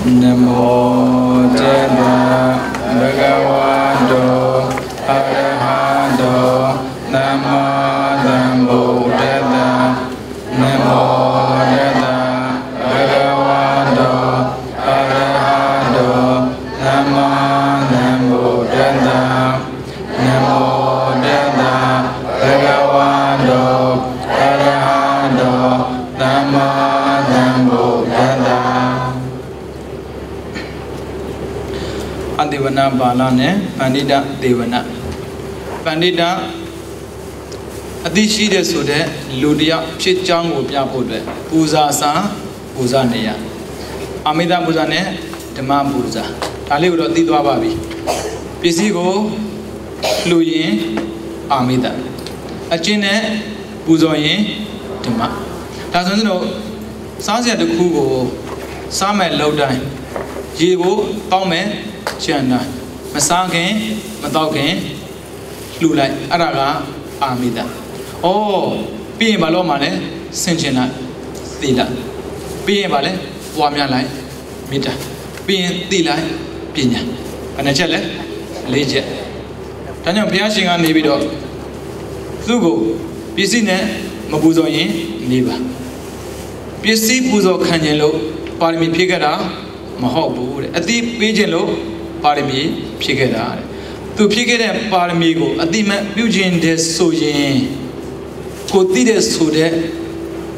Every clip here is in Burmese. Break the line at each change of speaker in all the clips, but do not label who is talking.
Namo Tassa Bhagavato Arahato Namo Sambuddhassa Namo Tassa Bhagavato Arahato Namo Sambuddhassa Namo Tassa Bhagavato Arahato Namo Sambuddhassa Adivana Balane, Pandita Devana. Pandita Adishi de Sude, Ludia, Chichang Upiapude, Uza Sa, Uza Nea. Amida Buzane, Dema Buza. Aliuro Didwa Babi. Pisigo, Luyin, Amida. Achine, Buzoyin, Dema. Doesn't know, Sansia de Kugo, Sama Lodine, Jigo, Tome. Chana, Masakin, Matokin, Lulai, Araga, Amida. Oh, being Balomane, Senchina, Tila. Being Bale, Wamialai, Mita. Being Tila, Pina. And a chele, Legia. Tanya Piashing and Nibido. Zugo, Pisine, Mabuzoin, Niba. Pisi Buzo Canyelo, Parmi Pigada, Mahobu, a deep Pijelo. Parmi Pigada. To Pigada Parmigo, a demon Eugene de Sojin. Cotide Sude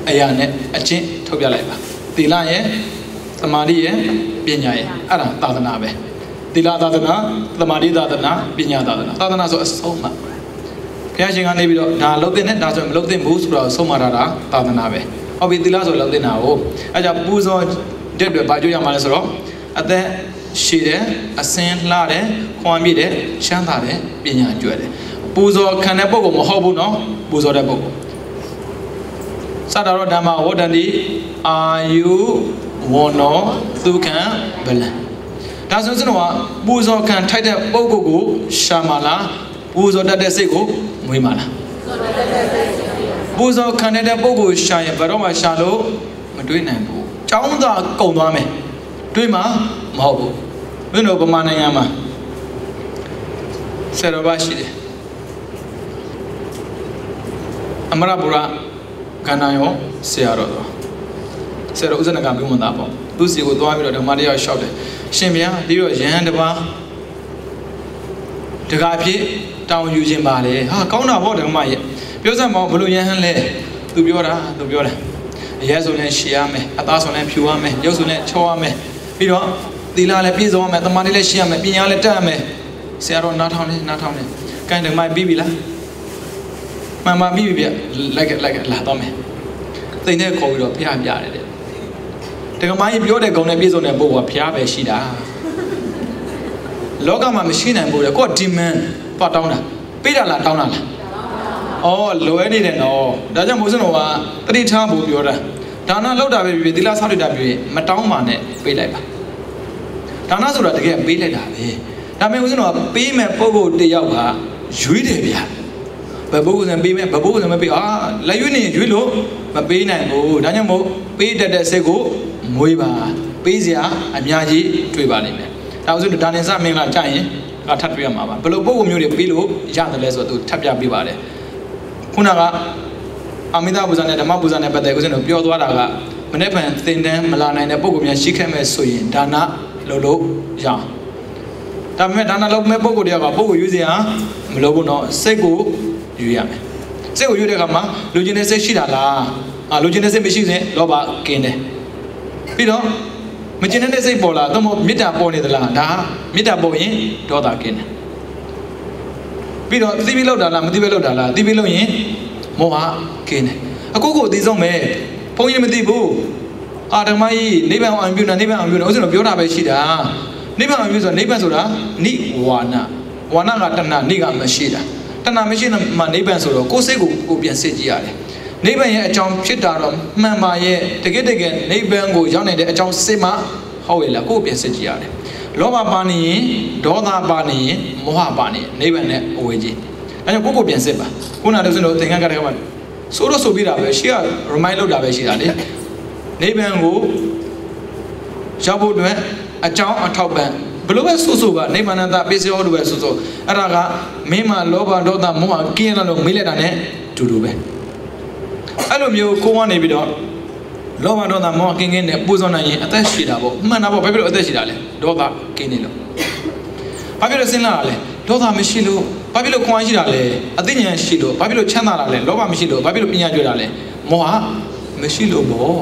Ayane, a chin Tobialeva. Tilaye, Tamarie, Pinae, Ara, Tadanabe. Tila Dadana, Tamari Dadana, Pina Dadana. Tadana so Soma. Piashing on Nebido, Nalodin, Nazam Lodin Busra, Somarara, Tadanabe. Obitilas or Lodinao. I have Buzo dead by Julia Malasro. At the Shide, a Saint Lade, Kwamide, Chantade, Pina Jude. Buzo Canabogo, Mohobuno, Buzo de Bogo. Sadaro Dama, Wodandi, are you Wono, Thukan, Belen? Doesn't know Buzo can tie the Bogo, Shamala, Buzo da Desego, Muimala. Buzo Canada Bogo, Shai, Varoma Shalo, Maduina. Chaunda Komame. Dwima, Mobo. We know Bamanayama. Serabashi Amarabura Ganayo, Searo. Serozanaga Bumanabo. Lucy would drive the Maria shouted. Shimia, Dio Jandaba. The Gapi, down using Bale. Ah, Kona water, my. Piozamo, Buluyan, Dubiora, Dubiora. Yes, only Shiame, a thousand and Puame, Yosune, Choame. Piro, the Lala Pizo, the Manila Shiame, Pinale Tame. Sarah, not on it, not on it. Kind of my bibila. Mamma Bibia, like it, Latome. They never call it a Pia. Take my beauty gonna be on a boa Pia Shida. Logama machine and Buddha, got demon, Patona, Peter Latona. Oh, low any than all. Daja Muzanova, 3 times Buddha. Dana Loda with the last 100 Matamane, Peleba. Dana Sura to get Peleda. Dame was no payment Pogo de Yawa, Juidevia. Babos and Payment, Babos and maybe Layuni, Julo, Mabina, Danyamo, Pay that Sego, Muiba, Pazia, and Yaji, Tribalime. I was in the Danisa Mela Chine, Tatria Mama. Below Bogo Muri Pilo, Jan the Leso to Tapia Bivale. Kunaga Amida was an Mabuzan, but there was in a pure Wadaga. Whenever thin them, Malana and a Bogomia, she came as Soyin, Dana, Lolo, Jan. Dana Log Mebogo, Bogo Uzia, Mlobuno, Sego, Yuyame. Sego Yudagama, Lugine Shidala, Lugine Machine, Loba, Kene. Pido, Machinene Bola, the more Mita Boni the Landa, Mita Boyin, Doda Kene. Pido, Divilo Dala, Divilo Dala, Divilo Yin, Moa, Kene. A Coco, this on me, Poyim Dibu, Adamai, Neba and Buna, Neba and Buna, also Buna Bashida. Neba and Busa, Neba Sura, Ni Wana, Wana Niga Machida. Tana machine, my neighbor Solo, Cosego, Ubian Segiare. Neighbor a jump shit down, Mamma, to get again, neighbor go Johnny, a jump Sema, Howella, Ubian Segiare. Loma Bani, Dona Bani, Moha Bani, neighbor Oji. And a Coco Bian Seba. Una doesn't know thing I got one. Soro Subira, she remind of Daveshia. Neighbor go ရောက်ဖို့အတွက်အကြောင်းအထောက်ပံ့ဘလို့ပဲဆိုဆိုကနိဗ္ဗာန်သာပေးစေဟောလို့ပဲဆိုဆိုအဲ့ဒါကမင်းမလောဘဒေါသမောဟကင်းရလို့မေးလိုက်တာ ਨੇ တူတူပဲအဲ့လိုမျိုးကိုကနေပြီးတော့လောဘဒေါသမောဟကင်းနဲ့ပူဇော်နိုင်ရင်အသက်ရှိတာပေါ့မှန်တာပေါ့ဘာဖြစ်လို့အသက်ရှိတာလဲဒေါသကင်းနေလို့ဘာဖြစ်လို့စဉ်းစားတာလဲဒေါသမရှိလို့ဘာဖြစ်လို့ခွန်အားရှိတာလဲအသိဉာဏ်ရှိလို့ဘာဖြစ်လို့ချမ်းသာတာလဲလောဘမရှိလို့ဘာဖြစ်လို့ပညာကျွတ်တာလဲမောဟမရှိလို့ပေါ့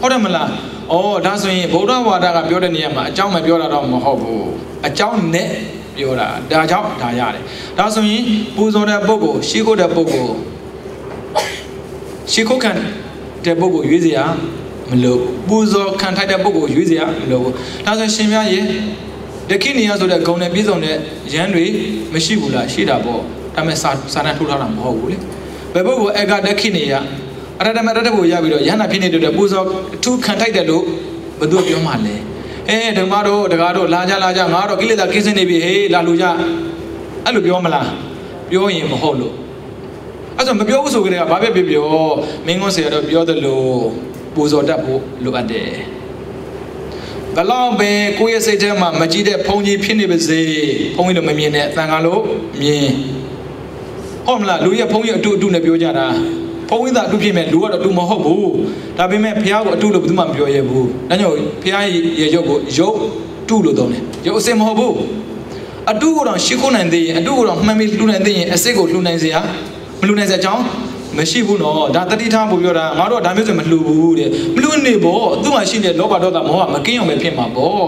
ဟုတ်တယ်မလားဩဒါဆိုရင်ဗုဒ္ဓဝါဒကပြောတဲ့နေရာမှာအကြောင်းမပြောတာတော့မဟုတ်ဘူးအကြောင်းနဲ့ပြောတာဒါကြောင့်ဒါရတယ်ဒါဆိုရင်ပူဇော်တဲ့ပုဂ္ဂိုလ်ရှိခိုးတဲ့ပုဂ္ဂိုလ်ရှိခိုးခံတဲ့ပုဂ္ဂိုလ်ရွေးစရာမလိုပူဇော်ခံထိုက်တဲ့ပုဂ္ဂိုလ်ရွေးစရာမလိုဘူးဒါဆိုရှင်များရဲ့တခိနေရဆိုတဲ့ဂုဏ်နဲ့ပြည့်စုံတဲ့ရန်တွေမရှိဘူးလားရှိတာပေါ့ဒါပေမဲ့စာနာထိုးထားတာမဟုတ်ဘူးလေဘယ်ပုဂ္ဂိုလ်အကတခိနေရအရတမရတကိုရပြီးတော့ရဟန္တာဖြစ်နေတဲ့ပူဇော်အထူးခံထိုက်တယ်လို့ဘယ်သူပြောမှလဲဓမ္မတို့တကားတို့လာကြငါတော့ကိလေသာကင်းစင်နေပြီဟေးလာလူကြအဲ့လိုပြောမလားပြောရင်မဟုတ်လို့အဲ့ဆိုမပြောဘူးဆိုကြတဲ့ကဘာပဲပြောမင်းကုန်းဆရာတော်ပြောတယ်လို့ပူဇော်တတ်ဖို့လိုအပ်တယ်ဘလောက်ပဲကိုယ့်ရဲ့စိတ်ထဲမှာမကြည့်တဲ့ဘုန်းကြီးဖြစ်နေပါစေဘုန်းကြီးတို့မမြင်တဲ့အတန်ကလို့မြင်ဟုတ်မလားလူရဲ့ဘုန်းကြီးအတူနဲ့ပြောကြတာဘုန်းကြီးသာအတူဖြစ်မဲ့လူကတော့အတူမဟုတ်ဘူးဒါပေမဲ့ဘုရားကိုအတူလို့ဘယ်သူမှမပြောရဘူးဒါကြောင့်ဘုရားရဲ့ရုပ်ကိုရုပ်တူလို့သုံးတယ်ရုပ်အစစ်မဟုတ်ဘူးအတူကိုတော့ရှိခိုးနိုင်သေးရင်အတူကိုတော့မှန်ပြီးလှူနိုင်သေးရင်အစစ်ကိုလှူနိုင်စရာမလှူနိုင်စရာအကြောင်းမရှိဘူးနော်ဒါတတိထားဖို့ပြောတာငါတို့ကဒါမျိုးဆိုမလှူဘူးတဲ့မလှူနေပေါ့သူ့မှာရှိတဲ့လောဘဒေါသမောဟမကင်းအောင်ပဲဖြစ်မှာပေါ့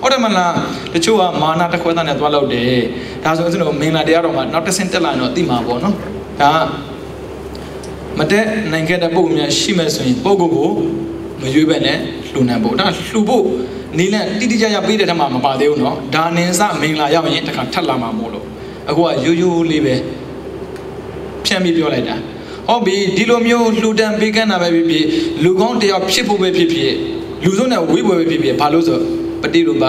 ဟုတ်တယ်မလားတချို့ကမာနတစ်ခွဲသားနဲ့သွားလောက်တယ်ဒါဆိုရင်မင်္ဂလာတရားတော်မှာနောက်တစ်ဆင့်တက်လာရင်တော့သိမှာပေါ့နော်ဒါမတက်နိုင်ခဲ့တဲ့ပုံများရှိမဲ့ဆိုရင်ပုံကိုမရွေးပဲနဲ့လှူနိုင်ဖို့ဒါလှူဖို့နီလန်တိတိကျကျပေးတဲ့ထက်မှမပါသေးဘူးနော်ဒါနင်စမင်္ဂလာရောက်ရင်တခါထပ်လာမှာမို့လို့အခုကရိုးရိုးလေးပဲဖြန့်ပြီးပြောလိုက်တာဟုတ်ပြီဒီလိုမျိုးလှူဒန်းပေးကမ်းတာပဲဖြစ်ဖြစ်လူကောင်းတယောက်ဖြစ်ဖို့ပဲဖြစ်ဖြစ်လူစုံနဲ့ဝေးပွဲပဲဖြစ်ဖြစ်ဘာလို့ဆိုပฏิรูပ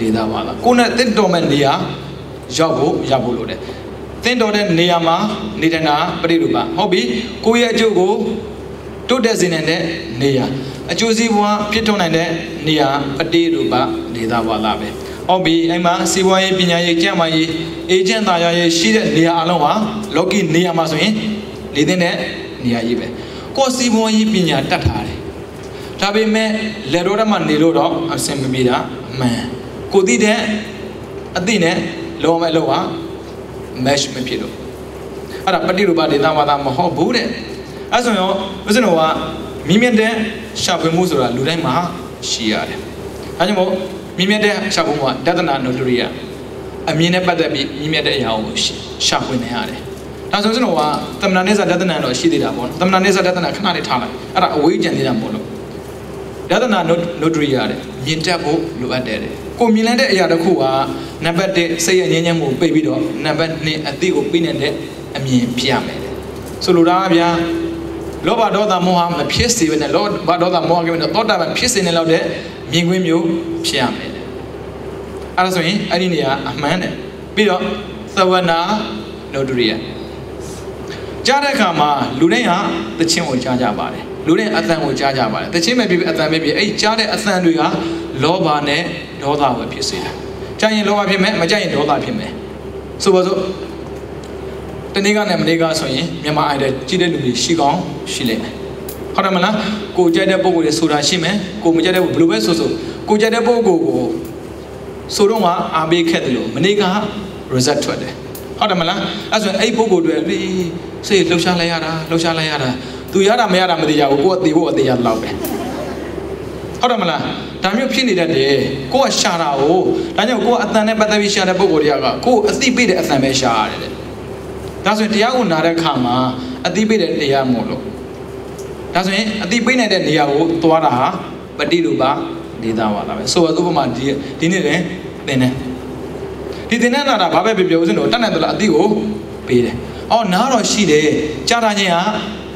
ဒေသဝါဒကိုနဲ့တစ်တော်မဲ့နေရာရောက်ဖို့လို့တဲ့တင်းတော်တဲ့နေရာမှာနေတဲ့နာပฏิรูပဟုတ်ပြီကိုရဲ့အကျိုးကိုတိုးတက်စေနိုင်တဲ့နေရာအကျိုးစီးပွားဖြစ်ထွန်းနိုင်တဲ့နေရာပฏิรูပဒေသဝါဒပဲဟုတ်ပြီအဲ့မှာစီးပွားရေးပညာရေးကျန်းမာရေးအေဂျင့်သားရေးရှိတဲ့နေရာအလုံးဟာလောကီနေရာမှာဆိုရင်လေတဲ့နေရာကြီးပဲကိုစီးပွားရေးပညာတတ်ထားတယ်ဒါပေမဲ့လက်တော်မှာနေလို့တော့အဆင်မပြေတာအမှန်ကိုသိတဲ့အသိနဲ့လောမဲ့လောဟာ match မဖြစ်လို့အဲ့ဒါပฏิรูပဒေသဝါဒမဟုတ်ဘူးတဲ့အဲ့ဆိုရင်ဦးဇင်းတော်ကမိမြတ်တဲ့ရှာဖွေမှုဆိုတာလူတိုင်းမှာရှိရတယ်အဲကြောင့်မို့မိမြတ်တဲ့ရှာဖွေမှုကဒသနာနုတ္တရိယအမြင်နဲ့ပတ်သက်ပြီးမိမြတ်တဲ့အရာကိုရှာဖွေနေရတယ်ဒါဆိုရင်တော့သမဏနေဇာဒသနာတော့ရှိသေးတာပေါ့သမဏနေဇာဒသနာခဏလေးထားလိုက်အဲ့ဒါအဝေးကျန်သေးတာပေါ့လို့ဒသနာနုတ္တရိယတဲ့မြင်တတ်ဖို့လိုအပ်တယ်ကိုမြင်လိုက်တဲ့အရာတစ်ခုကနံပါတ်1စိတ်ရငြင်းငြင်းမှုပိတ်ပြီးတော့နံပါတ်2အသိကိုပြီးနေတဲ့အမြင်ပြရမယ်ဆိုလိုတာကဗျာလောဘဒေါသမောဟမဖြစ်စေဘဲနဲ့လောဘဒေါသမောဟကလည်းသောတာပန်ဖြစ်စေနေလောက်တဲ့မြင်ကွင်းမျိုးဖြစ်ရမယ်အဲ့ဒါဆိုရင်အဲ့ဒီနေရာအမှန်တယ်ပြီးတော့သဝနာနုတ္တရိယကြားတဲ့အခါမှာလူတိုင်းဟာသချင်းကိုကြားကြပါတယ်လူတိုင်းအသံကိုကြားကြပါတယ်သချင်းပဲဖြစ်ဖြစ်အသံပဲဖြစ်အဲ့ကြားတဲ့အသံတွေကလောဘနဲ့ဒေါသကိုဖြစ်စေတယ်ကြားရင်လောဘဖြစ်မယ်မကြားရင်ဒေါသဖြစ်မယ်ဆိုပါစို့တနေ့ကနဲ့မနေ့ကဆိုရင်မြန်မာအိုင်တဲ့ကြည့်တဲ့လူတွေရှိကောင်းရှိလိမ့်မယ်ဟုတ်တယ်မလားကိုကြိုက်တဲ့ပုံကိုယ်ဆိုတာရှိမယ်ကိုမကြိုက်တဲ့ဘယ်လိုပဲဆိုကိုကြိုက်တဲ့ပုံကိုဆိုတော့အားပေးခဲ့တယ်လို့မနေ့က result ထွက်တယ်ဟုတ်တယ်မလားအဲ့ဆိုရင်အဲ့ပုံကိုယ်တွေစိတ်လှုပ်ရှားလိုက်ရတာသူရတာမရတာမသိကြဘူးကိုကတည်ဖို့အသေးရတော့ပဲဟုတ်တယ်မလားဒါမျိုးဖြစ်နေတတ်တယ်ကိုကရှာတာကိုဒါကြောင့်ကိုကအတန်နဲ့ပတ်သက်ပြီးရှာတဲ့ပုံကိုယ်တွေကကိုအသိပေးတဲ့အတန်ပဲရှာရတယ်တဲ့ဒါဆိုရင်တရားကိုနားတဲ့အခါမှာအသိပေးတဲ့တရားမို့လို့ဒါဆိုရင်အသိပေးနိုင်တဲ့နေရာကိုသွားတာဟာပฏิรูပဒေသဝါဒပဲဆိုတော့ဥပမာဒီနေ့လည်းသင်တယ်ဒီသင်တဲ့နာတာဘာပဲပြောဦးစင်တော့တတ်နိုင်တယ်လားအသိကိုပေးတယ်အော်နားတော့ရှိတယ်ကြားတာချင်းဟာ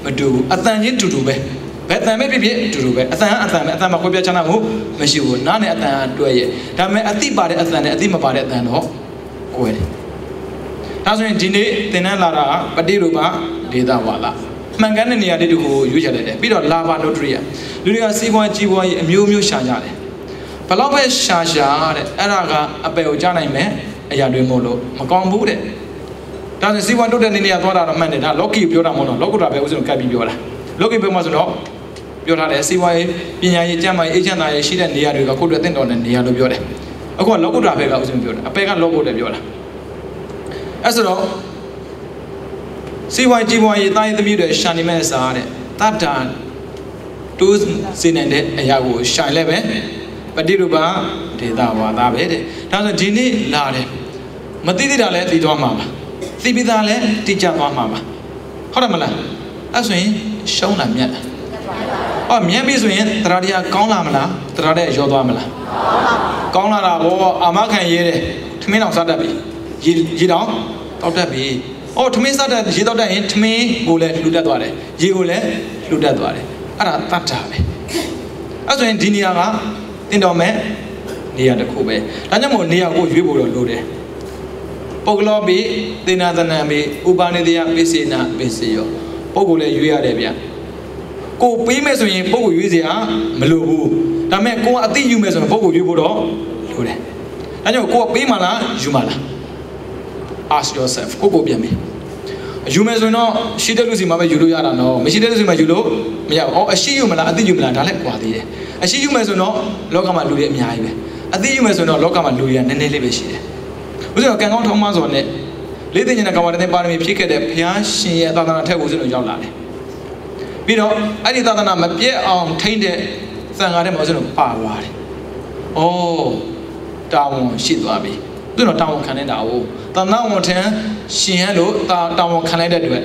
မတူဘူးအတန်ချင်းတူတူပဲဘယ်အတန်ပဲဖြစ်ဖြစ်တူတူပဲအတန်ကအတန်ပဲအတန်မှာခွဲပြားခြားနာမှုမရှိဘူးနားနဲ့အတန်ကတွဲရဲ့ဒါပေမဲ့အသိပါတဲ့အတန်နဲ့အသိမပါတဲ့အတန်တော့ကွဲတယ်ဒါဆိုရင်ဒီနေ့သင်တန်းလာတာပฏิรูပဒေသဝါဒမှန်ကန်တဲ့နေရာလေးတခုကိုရွေးချယ်လိုက်တယ်ပြီးတော့လာဘနုတ္တရိယလူတွေကစီးပွားကြီးပွားရေးအမျိုးမျိုးရှာကြတယ် ဘလောက်ပဲရှာတဲ့အဲ့ဒါကအပယ်ကိုကြားနိုင်မယ်အရာတွေမို့လို့မကောင်းဘူးတဲ့ဒါဆိုစီးပွားတိုးတဲ့နေနေရသွားတာတော့မှန်တယ်ဒါလောကီပြောတာမဟုတ်တော့လောကုတ္တရာပဲဥစဉ်ကပ်ပြီးပြောတာလောကီပြောမှဆိုတော့ပြောထားတယ်စီးပွားရေးပညာရေးကျန်းမာရေးအေဂျင့်သားရေးရှိတဲ့နေရာတွေကကိုယ့်အတွက်တင့်တော်တဲ့နေရာလို့ပြောတယ်အခုကလောကုတ္တရာဘက်ကဥစဉ်ပြောတာအပယ်ကလောကုတ္တရာပြောတာအဲ့ဆိုတော့စီးပွားကြီးပွားရေးတိုင်းသမီးတွေရှာနေမဲ့စားတဲ့တတ္တာတိုးစေနိုင်တဲ့အရာကိုရှာလဲပဲပฏิရူပဒေတာဝါသားပဲတဲ့ဒါဆိုဒီနေ့လာတယ်မသိသေးတာလည်းသိသွားမှာပါသိပြီးသားလည်းသိကြသွားမှာပါဟုတ်တယ်မလားအဲ့ဆိုရင်ရှုံးတာမြတ်အော်မြတ်ပြီဆိုရင်တရားတရားကောင်းလာမလားတရားတဲ့ရောသွားမလားကောင်းလာတာဗောအာမခံရဲတယ်ထမင်းအောင်စားတတ်ပြီရေတောင်တောက်တတ်ပြီအော်ထမင်းစားတတ်ရေတောက်တတ်ရင်ထမင်းကိုလည်းလှူတတ်သွားတယ်ရေကိုလည်းလှူတတ်သွားတယ်အဲ့ဒါတတ်တာပဲအဲ့ဆိုရင်ဒီနေရာကတင်တော်မဲ့နေရာတစ်ခုပဲဒါကြောင့်မို့နေရာကိုရွေးဖို့တော့လိုတယ်ပုဂ္ဂလောပိသေနာသနံပိဥပါနေတယပိစေနာပိစေယောပုဂ္ဂိုလ်လည်းရွေးရတယ်ဗျကိုပေးမယ်ဆိုရင်ပုဂ္ဂိုလ်ရွေးစရာမလိုဘူးဒါပေမဲ့ကိုကအသိယူမယ်ဆိုရင်ပုဂ္ဂိုလ်ရွေးဖို့တော့လိုတယ်ဒါကြောင့်ကိုကပေးမှလားယူမှလား ask yourself ကိုပြန်ပြီယူမယ်ဆိုရင်တော့ရှိတဲ့လူစီမှာပဲယူလို့ရတာနော်မရှိတဲ့လူစီမှာယူလို့မရဘူးအော်အရှိယူမလားအသိယူမလားဒါလည်းကွာသေးတယ်အရှိယူမယ်ဆိုတော့လောကမှာလူတွေအများကြီးပဲအသိယူမယ်ဆိုတော့လောကမှာလူတွေကနည်းနည်းလေးပဲရှိတယ်ဥစ္စာကံကောင်းထောင်းမဆိုနဲ့လေးသိဉ္ဇဏကဝတ္တပါရမီဖြစ်ခဲ့တဲ့ဘုရားရှင်ရဲ့သာသနာထက်ကိုစလို့ရောက်လာတယ်ပြီးတော့အဲ့ဒီသာသနာမပြည့်အောင်ထိန်းတဲ့သံဃာထဲမှာစလို့ပါသွားတယ်။အော်တာဝန်ရှိသွားပြီ။သူတော့တာဝန်ခံနေတာ哦။သာသနာဝန်ထမ်းရှင်ဟန်လို့တာဝန်ခံလိုက်တဲ့အတွက်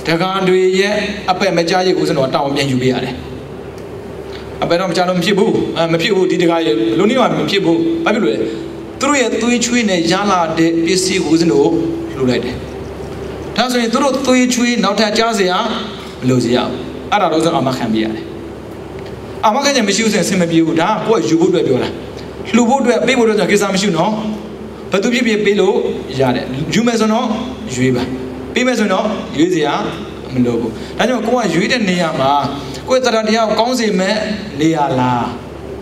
ဒဂါတွေရဲ့အပက်မကြားရဥစဉ်တော့တာဝန်ပြန်ယူပေးရတယ်။အပက်တော့မကြားလို့မဖြစ်ဘူး။မဖြစ်ဘူးဒီဒဂါရဲ့လူနည်းမှမဖြစ်ဘူး။ဘာဖြစ်လို့လဲ။သူတို့ရဲ့သွေးချွေးနဲ့ရလာတဲ့ပစ္စည်းကိုဥစဉ်တို့လှူလိုက်တယ်။ဒါဆိုရင်သူတို့သွေးချွေးနောက်ထပ်ကြားစရာမလိုစရာအဲ့ဒါတော့ဆိုအာမခံပြရတယ်အာမခံချက်မရှိဘူးဆိုရင်အဆင်မပြေဘူးဒါကကိုယ်ယူဖို့အတွက်ပြောတာလှူဖို့အတွက်ပေးဖို့အတွက်ဆိုကိစ္စမရှိဘူးနော်ဘယ်သူဖြစ်ဖြစ်ပေးလို့ရတယ်ယူမယ်ဆိုတော့ရွေးပါပေးမယ်ဆိုတော့ရွေးစရာမလိုဘူးဒါကြောင့်ကိုယ်ကရွေးတဲ့နေရာမှာကိုယ်တရားတရားကိုကောင်းစေမဲ့နေရာလား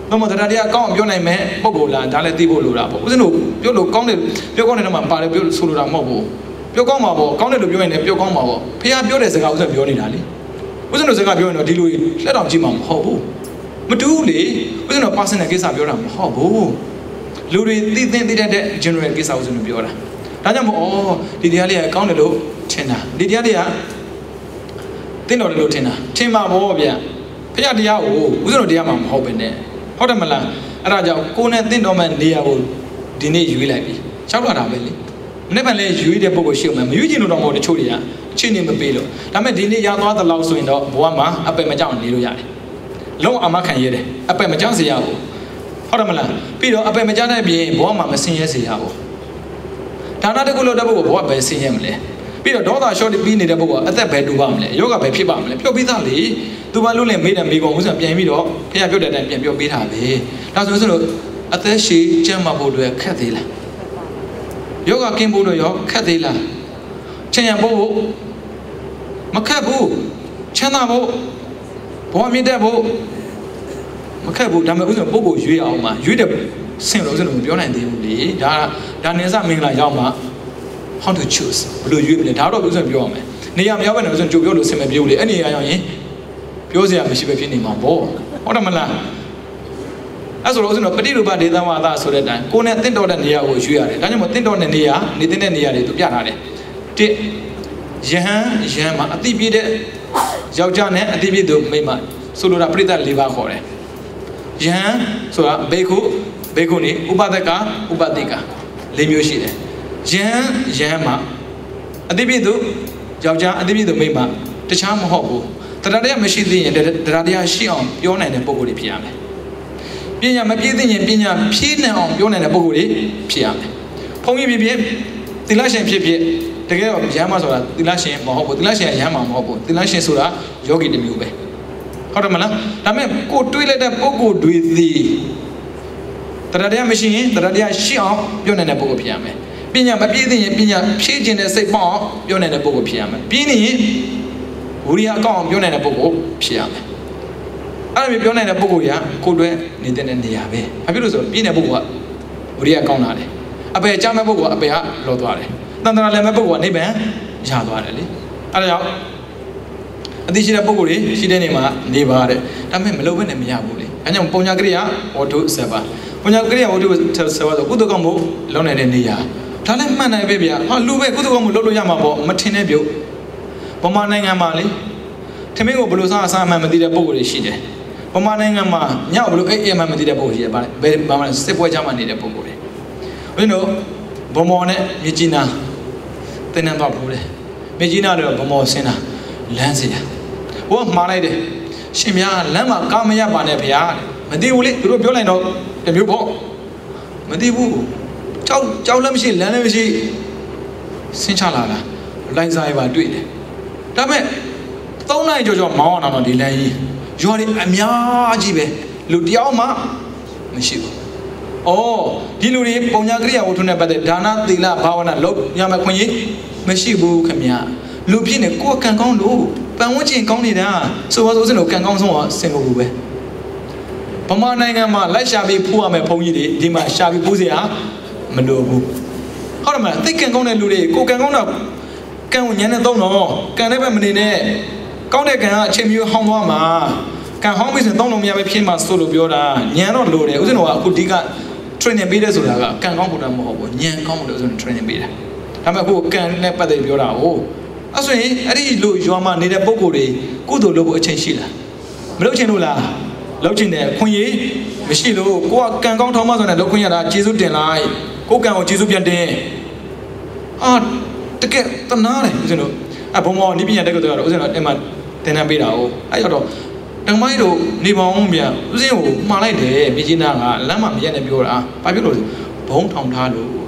ဘယ်မှာတရားတရားကောင်းအောင်ပြောနိုင်မဲ့ပုံကိုလားဒါလည်းသိဖို့လိုတာပေါ့ဦးဇင်းတို့ပြောလို့ကောင်းတယ်ပြောကောင်းတယ်တော့မှပါတယ်ပြောဆိုလိုတာမဟုတ်ဘူးပြောကောင်းမှာပေါ့ကောင်းတယ်လို့ပြောရင်လည်းပြောကောင်းမှာပေါ့ဖះပြောတဲ့စကားဥစ္စာပြောနေတာလေဥစ္စာတို့စကားပြောရင်တော့ဒီလိုလက်တော်ကြည့်မှာမဟုတ်ဘူးမတူဘူးလေဥစ္စာတို့ personal ကိစ္စပြောတာမဟုတ်ဘူးလူတွေသိတတ်တဲ့ general ကိစ္စဥစ္စာတို့ပြောတာဒါကြောင့်မို့ဒီတရားလေးကကောင်းတယ်လို့ထင်တာဒီတရားလေးကသိတော်တယ်လို့ထင်တာထင်မှာပေါ့ဗျာဖះတရားကိုဥစ္စာတို့တရားမှာမဟုတ်ပဲနဲ့ဟုတ်တယ်မလားအဲ့ဒါကြောင့်ကိုယ်နဲ့သိတော်မဲ့နေရာကိုဒီနေ့ယူလိုက်ပြီ၆လာတာပဲလေနေ့ပိုင်းလေးယူတဲ့ပုံကိုရှင်းမယ်မယူချင်လို့တော့မဟုတ်တချို့တွေကချင်းနေမပေးလို့ဒါပေမဲ့ဒီနေ့ရသွားတဲ့လောက်ဆိုရင်တော့ဘဝမှာအပယ်မကြောက်နေလို့ရတယ်လုံးအမခံရတယ်အပယ်မကြောက်စေရဘူးဟုတ်တယ်မလားပြီးတော့အပယ်မကြောက်တဲ့ပြင်ဘဝမှာမဆင်းရဲစေရဘူးဒါနတကူလို့တဲ့ပုဂ္ဂိုလ်ဘဝပဲဆင်းရဲမလဲပြီးတော့ဒေါသရှော့ပြီးနေတဲ့ပုဂ္ဂိုလ်အသက်ပဲတူပါမလဲယောဂပဲဖြစ်ပါမလဲပြောပြီးသားလေသူဘာလို့လဲမေးတယ်မေးကုန်ဥစ္စာပြန်ပြီးတော့ဖခင်ပြောတဲ့အတိုင်းပြန်ပြောပေးတာပဲဒါဆိုလို့အသက်ရှည်ကျန်းမာဖို့အတွက်ခက်သေးလားယောဂကင်းဖို့တော့ရောခက်သေးလားချမ်းရဖို့မခက်ဘူးချမ်းသာဖို့ဘဝမြင့်တဲ့ဖို့မခက်ဘူးဒါပေမဲ့ဥစ္စာပုဂ္ဂိုလ်ရွေးအောင်မှာရွေးတဲ့ဆင်လို့ဥစ္စာမပြောနိုင်သေးဘူးလေဒါနေစမင်္ဂလာရောက်မှာ how to choose ဘယ်လိုရွေးမလဲဒါတော့ဥစ္စာပြောရမယ်နေရာမရောက်ဘဲနဲ့ဥစ္စာကြိုပြောလို့ဆင်မပြေဘူးလေအဲ့နေရာရောက်ရင်ပြောစရာမရှိပဲဖြစ်နေမှာပေါ့ဟုတ်တယ်မလားအဲ့ဆိုတော့ဥစဉ်တော့ပฏิရူပဒေသဝါဒဆိုတဲ့အတိုင်းကိုယ်နဲ့တင့်တော်တဲ့နေရာကိုရွေးရတယ်ဒါကြောင့်မို့တင့်တော်တဲ့နေရာနေတဲ့နေရာတွေသူပြထားတယ်တစ်ယဟန်မှာအတိပြည့်တဲ့ယောက်ျားနဲ့အတိပြည့်သူမိန်းမဆိုလိုတာပရိသတ်၄ပါးခေါ်တယ်ယဟန်ဆိုတာဘေခုနေဥပဒကဥပတိက၄မျိုးရှိတယ်ယဟန်မှာအတိပြည့်သူယောက်ျားအတိပြည့်သူမိန်းမတခြားမဟုတ်ဘူးတရားတရားမရှိသေးရင်တရားတရားရှိအောင်ပြောနိုင်တဲ့ပုံကိုယ်တွေဖြစ်ရမယ်ပညာမပြည့်သိရင်ပညာဖြည့်နိုင်အောင်ပြောနိုင်တဲ့ပုံကိုယ်တွေဖြစ်ရမယ်ဘုန်းကြီးဖြစ်ဖြစ်သီလရှင်ဖြစ်ဖြစ်တကယ်တော့ရဟန်းမဆိုတာသီလရှင်မဟုတ်ဘူးသီလရှင်ကရဟန်းမဟုတ်ဘူးသီလရှင်ဆိုတာယောဂီတစ်မျိုးပဲဟုတ်တယ်မလားဒါပေမဲ့ကိုတွေးလိုက်တဲ့ပုံကိုယ်တွေသည်တရားတရားမရှိရင်တရားတရားရှိအောင်ပြောနိုင်တဲ့ပုံကိုဖြစ်ရမယ်ပညာမပြည့်သိရင်ပညာဖြည့်ခြင်းတဲ့စိတ်ပေါအောင်ပြောနိုင်တဲ့ပုံကိုဖြစ်ရမယ်ပြီးရင်ဝိရိယအကောင်းအောင်ပြောနိုင်တဲ့ပုံကိုဖြစ်ရမယ် အဲ့လိုပြောနိုင်တဲ့ပုဂ္ဂိုလ်ကကိုယ်တွဲနေတဲ့နေရာပဲဘာဖြစ်လို့ဆိုပြင်းတဲ့ပုဂ္ဂိုလ်ကဝိရိယကောင်းလာတယ်အပေကြားမဲ့ပုဂ္ဂိုလ်ကအပေကလောသွားတယ်တန်တရာလည်းမဲ့ပုဂ္ဂိုလ်ကနိဗ္ဗာန်ရသွားတယ်လေအဲ့ဒါကြောင့်အသိရှိတဲ့ပုဂ္ဂိုလ်တွေရှိတဲ့နေမှာနေပါတဲ့ဒါပေမဲ့မလုပ်ဘဲနဲ့မရဘူးလေအဲကြောင့်ပုံညာကရိယာဝတ္ထု7ပါးပုံညာကရိယာဝတ္ထု7ပါးဆိုကုသကောင်းမှုလုံးနေတဲ့နေရာဒါလည်းမှန်တယ်ပဲဗျာဟာလူပဲကုသကောင်းမှုလုပ်လို့ရမှာပေါ့မထင်တဲ့ပြုတ်ဗမာနိုင်ငံမှာလေထမင်းကိုဘယ်လိုစားအမှန်မသိတဲ့ပုဂ္ဂိုလ်တွေရှိတယ်ဗမာနိုင်ငံမှာညဘယ်လိုအိမ်မှန်မသိတဲ့ပုဂ္ဂိုလ်ရှိတယ်ဗမာစစ်ပွဲကြမှာနေတဲ့ပုဂ္ဂိုလ်တွေဦးဇင်းတို့ဗမော်နဲ့မြကြီးနားတင်းနှံတော့ဘူးလေမြကြီးနားတော့ဗမော်ဆင်းတာလမ်းစီဟိုကမှားလိုက်တယ်ရှင်များလမ်းမှာကားမရပါနဲ့ဗျာမသိဘူးလေသူတို့ပြောလိုက်တော့တမျိုးပေါ့မသိဘူးကြောက်လည်းမရှိလမ်းလည်းမရှိဆင်းချလာတာလိုင်းစားရပါတွေ့တယ်ဒါပေမဲ့3နိုင်ကြောမောင်းအောင်တော့ဒီလမ်းကြီးရွာတွေအများကြီးပဲလူတယောက်မှမရှိဘူးအော်ဒီလူတွေပုံညာကရိယာဝတ္ထုနဲ့ပတ်သက်ဒါနသီလဘာဝနာလုပ်ရမယ်ခွင့်ရမရှိဘူးခင်ဗျာလူဖြစ်နေကိုယ်ကံကောင်းလို့ပန်ဝန်းကျင်ကောင်းနေတာဆိုပါဆိုစင်တို့ကံကောင်းဆုံးကစင်ကာပူပဲဗမာနိုင်ငံမှာလိုက်ရှာပြီးဖူးရမယ်ဘုန်းကြီးတွေဒီမှာရှာပြီးပူးစရာမလိုဘူးဟုတ်တယ်မလားသိကံကောင်းတဲ့လူတွေကိုယ်ကံကောင်းတော့ကံကိုညံနဲ့သုံးတော့ကံနဲ့ပဲမနေနဲ့ကောင်းတဲ့ကံကအချိန်မျိုးဟောင်းသွားမှာကံဟောင်းပြီးဆိုသုံးလို့မရပဲဖြစ်မှာဆိုလို့ပြောတာညံတော့လိုတယ်ဦးဇင်းတော်ကအခုဒီက training ပေးတဲ့ဆိုတာကကံကောင်းဖို့တော့မဟုတ်ဘူးညံကောင်းဖို့လို့ဦးဇင်း training ပေးတယ်ဒါပေမဲ့အခုကံနဲ့ပတ်သက်ပြောတာဟုတ်အဲ့ဆိုရင်အဲ့ဒီလိုရွာမှာနေတဲ့ပုံကိုယ်တွေကုသိုလ်လုပ်ဖို့အချိန်ရှိလားမလုပ်ချင်လို့လားလုပ်ချင်တယ်ခွင့်ရမရှိလို့ကိုကကံကောင်းထောင်းမဆိုတဲ့လုပ်ခွင့်ရတာကျေးဇူးတင်လိုက်ကိုကံကိုကျေးဇူးပြန်တင်တကယ်တနာတယ်ဦးဇင်းတို့ဘုံမောနိပညာတက်ကတော့ဦးဇင်းတို့အဲ့မှာတင်နှံပေးတာဟုတ်အဲ့တော့တမိုင်းတို့နေပေါင်းပြန်ဦးဇင်းကိုမှားလိုက်တယ်မြေကြီးနာကလမ်းမှာမရက်နဲ့ပြောတာဘာဖြစ်လို့ဘုံထောင်ထားလို့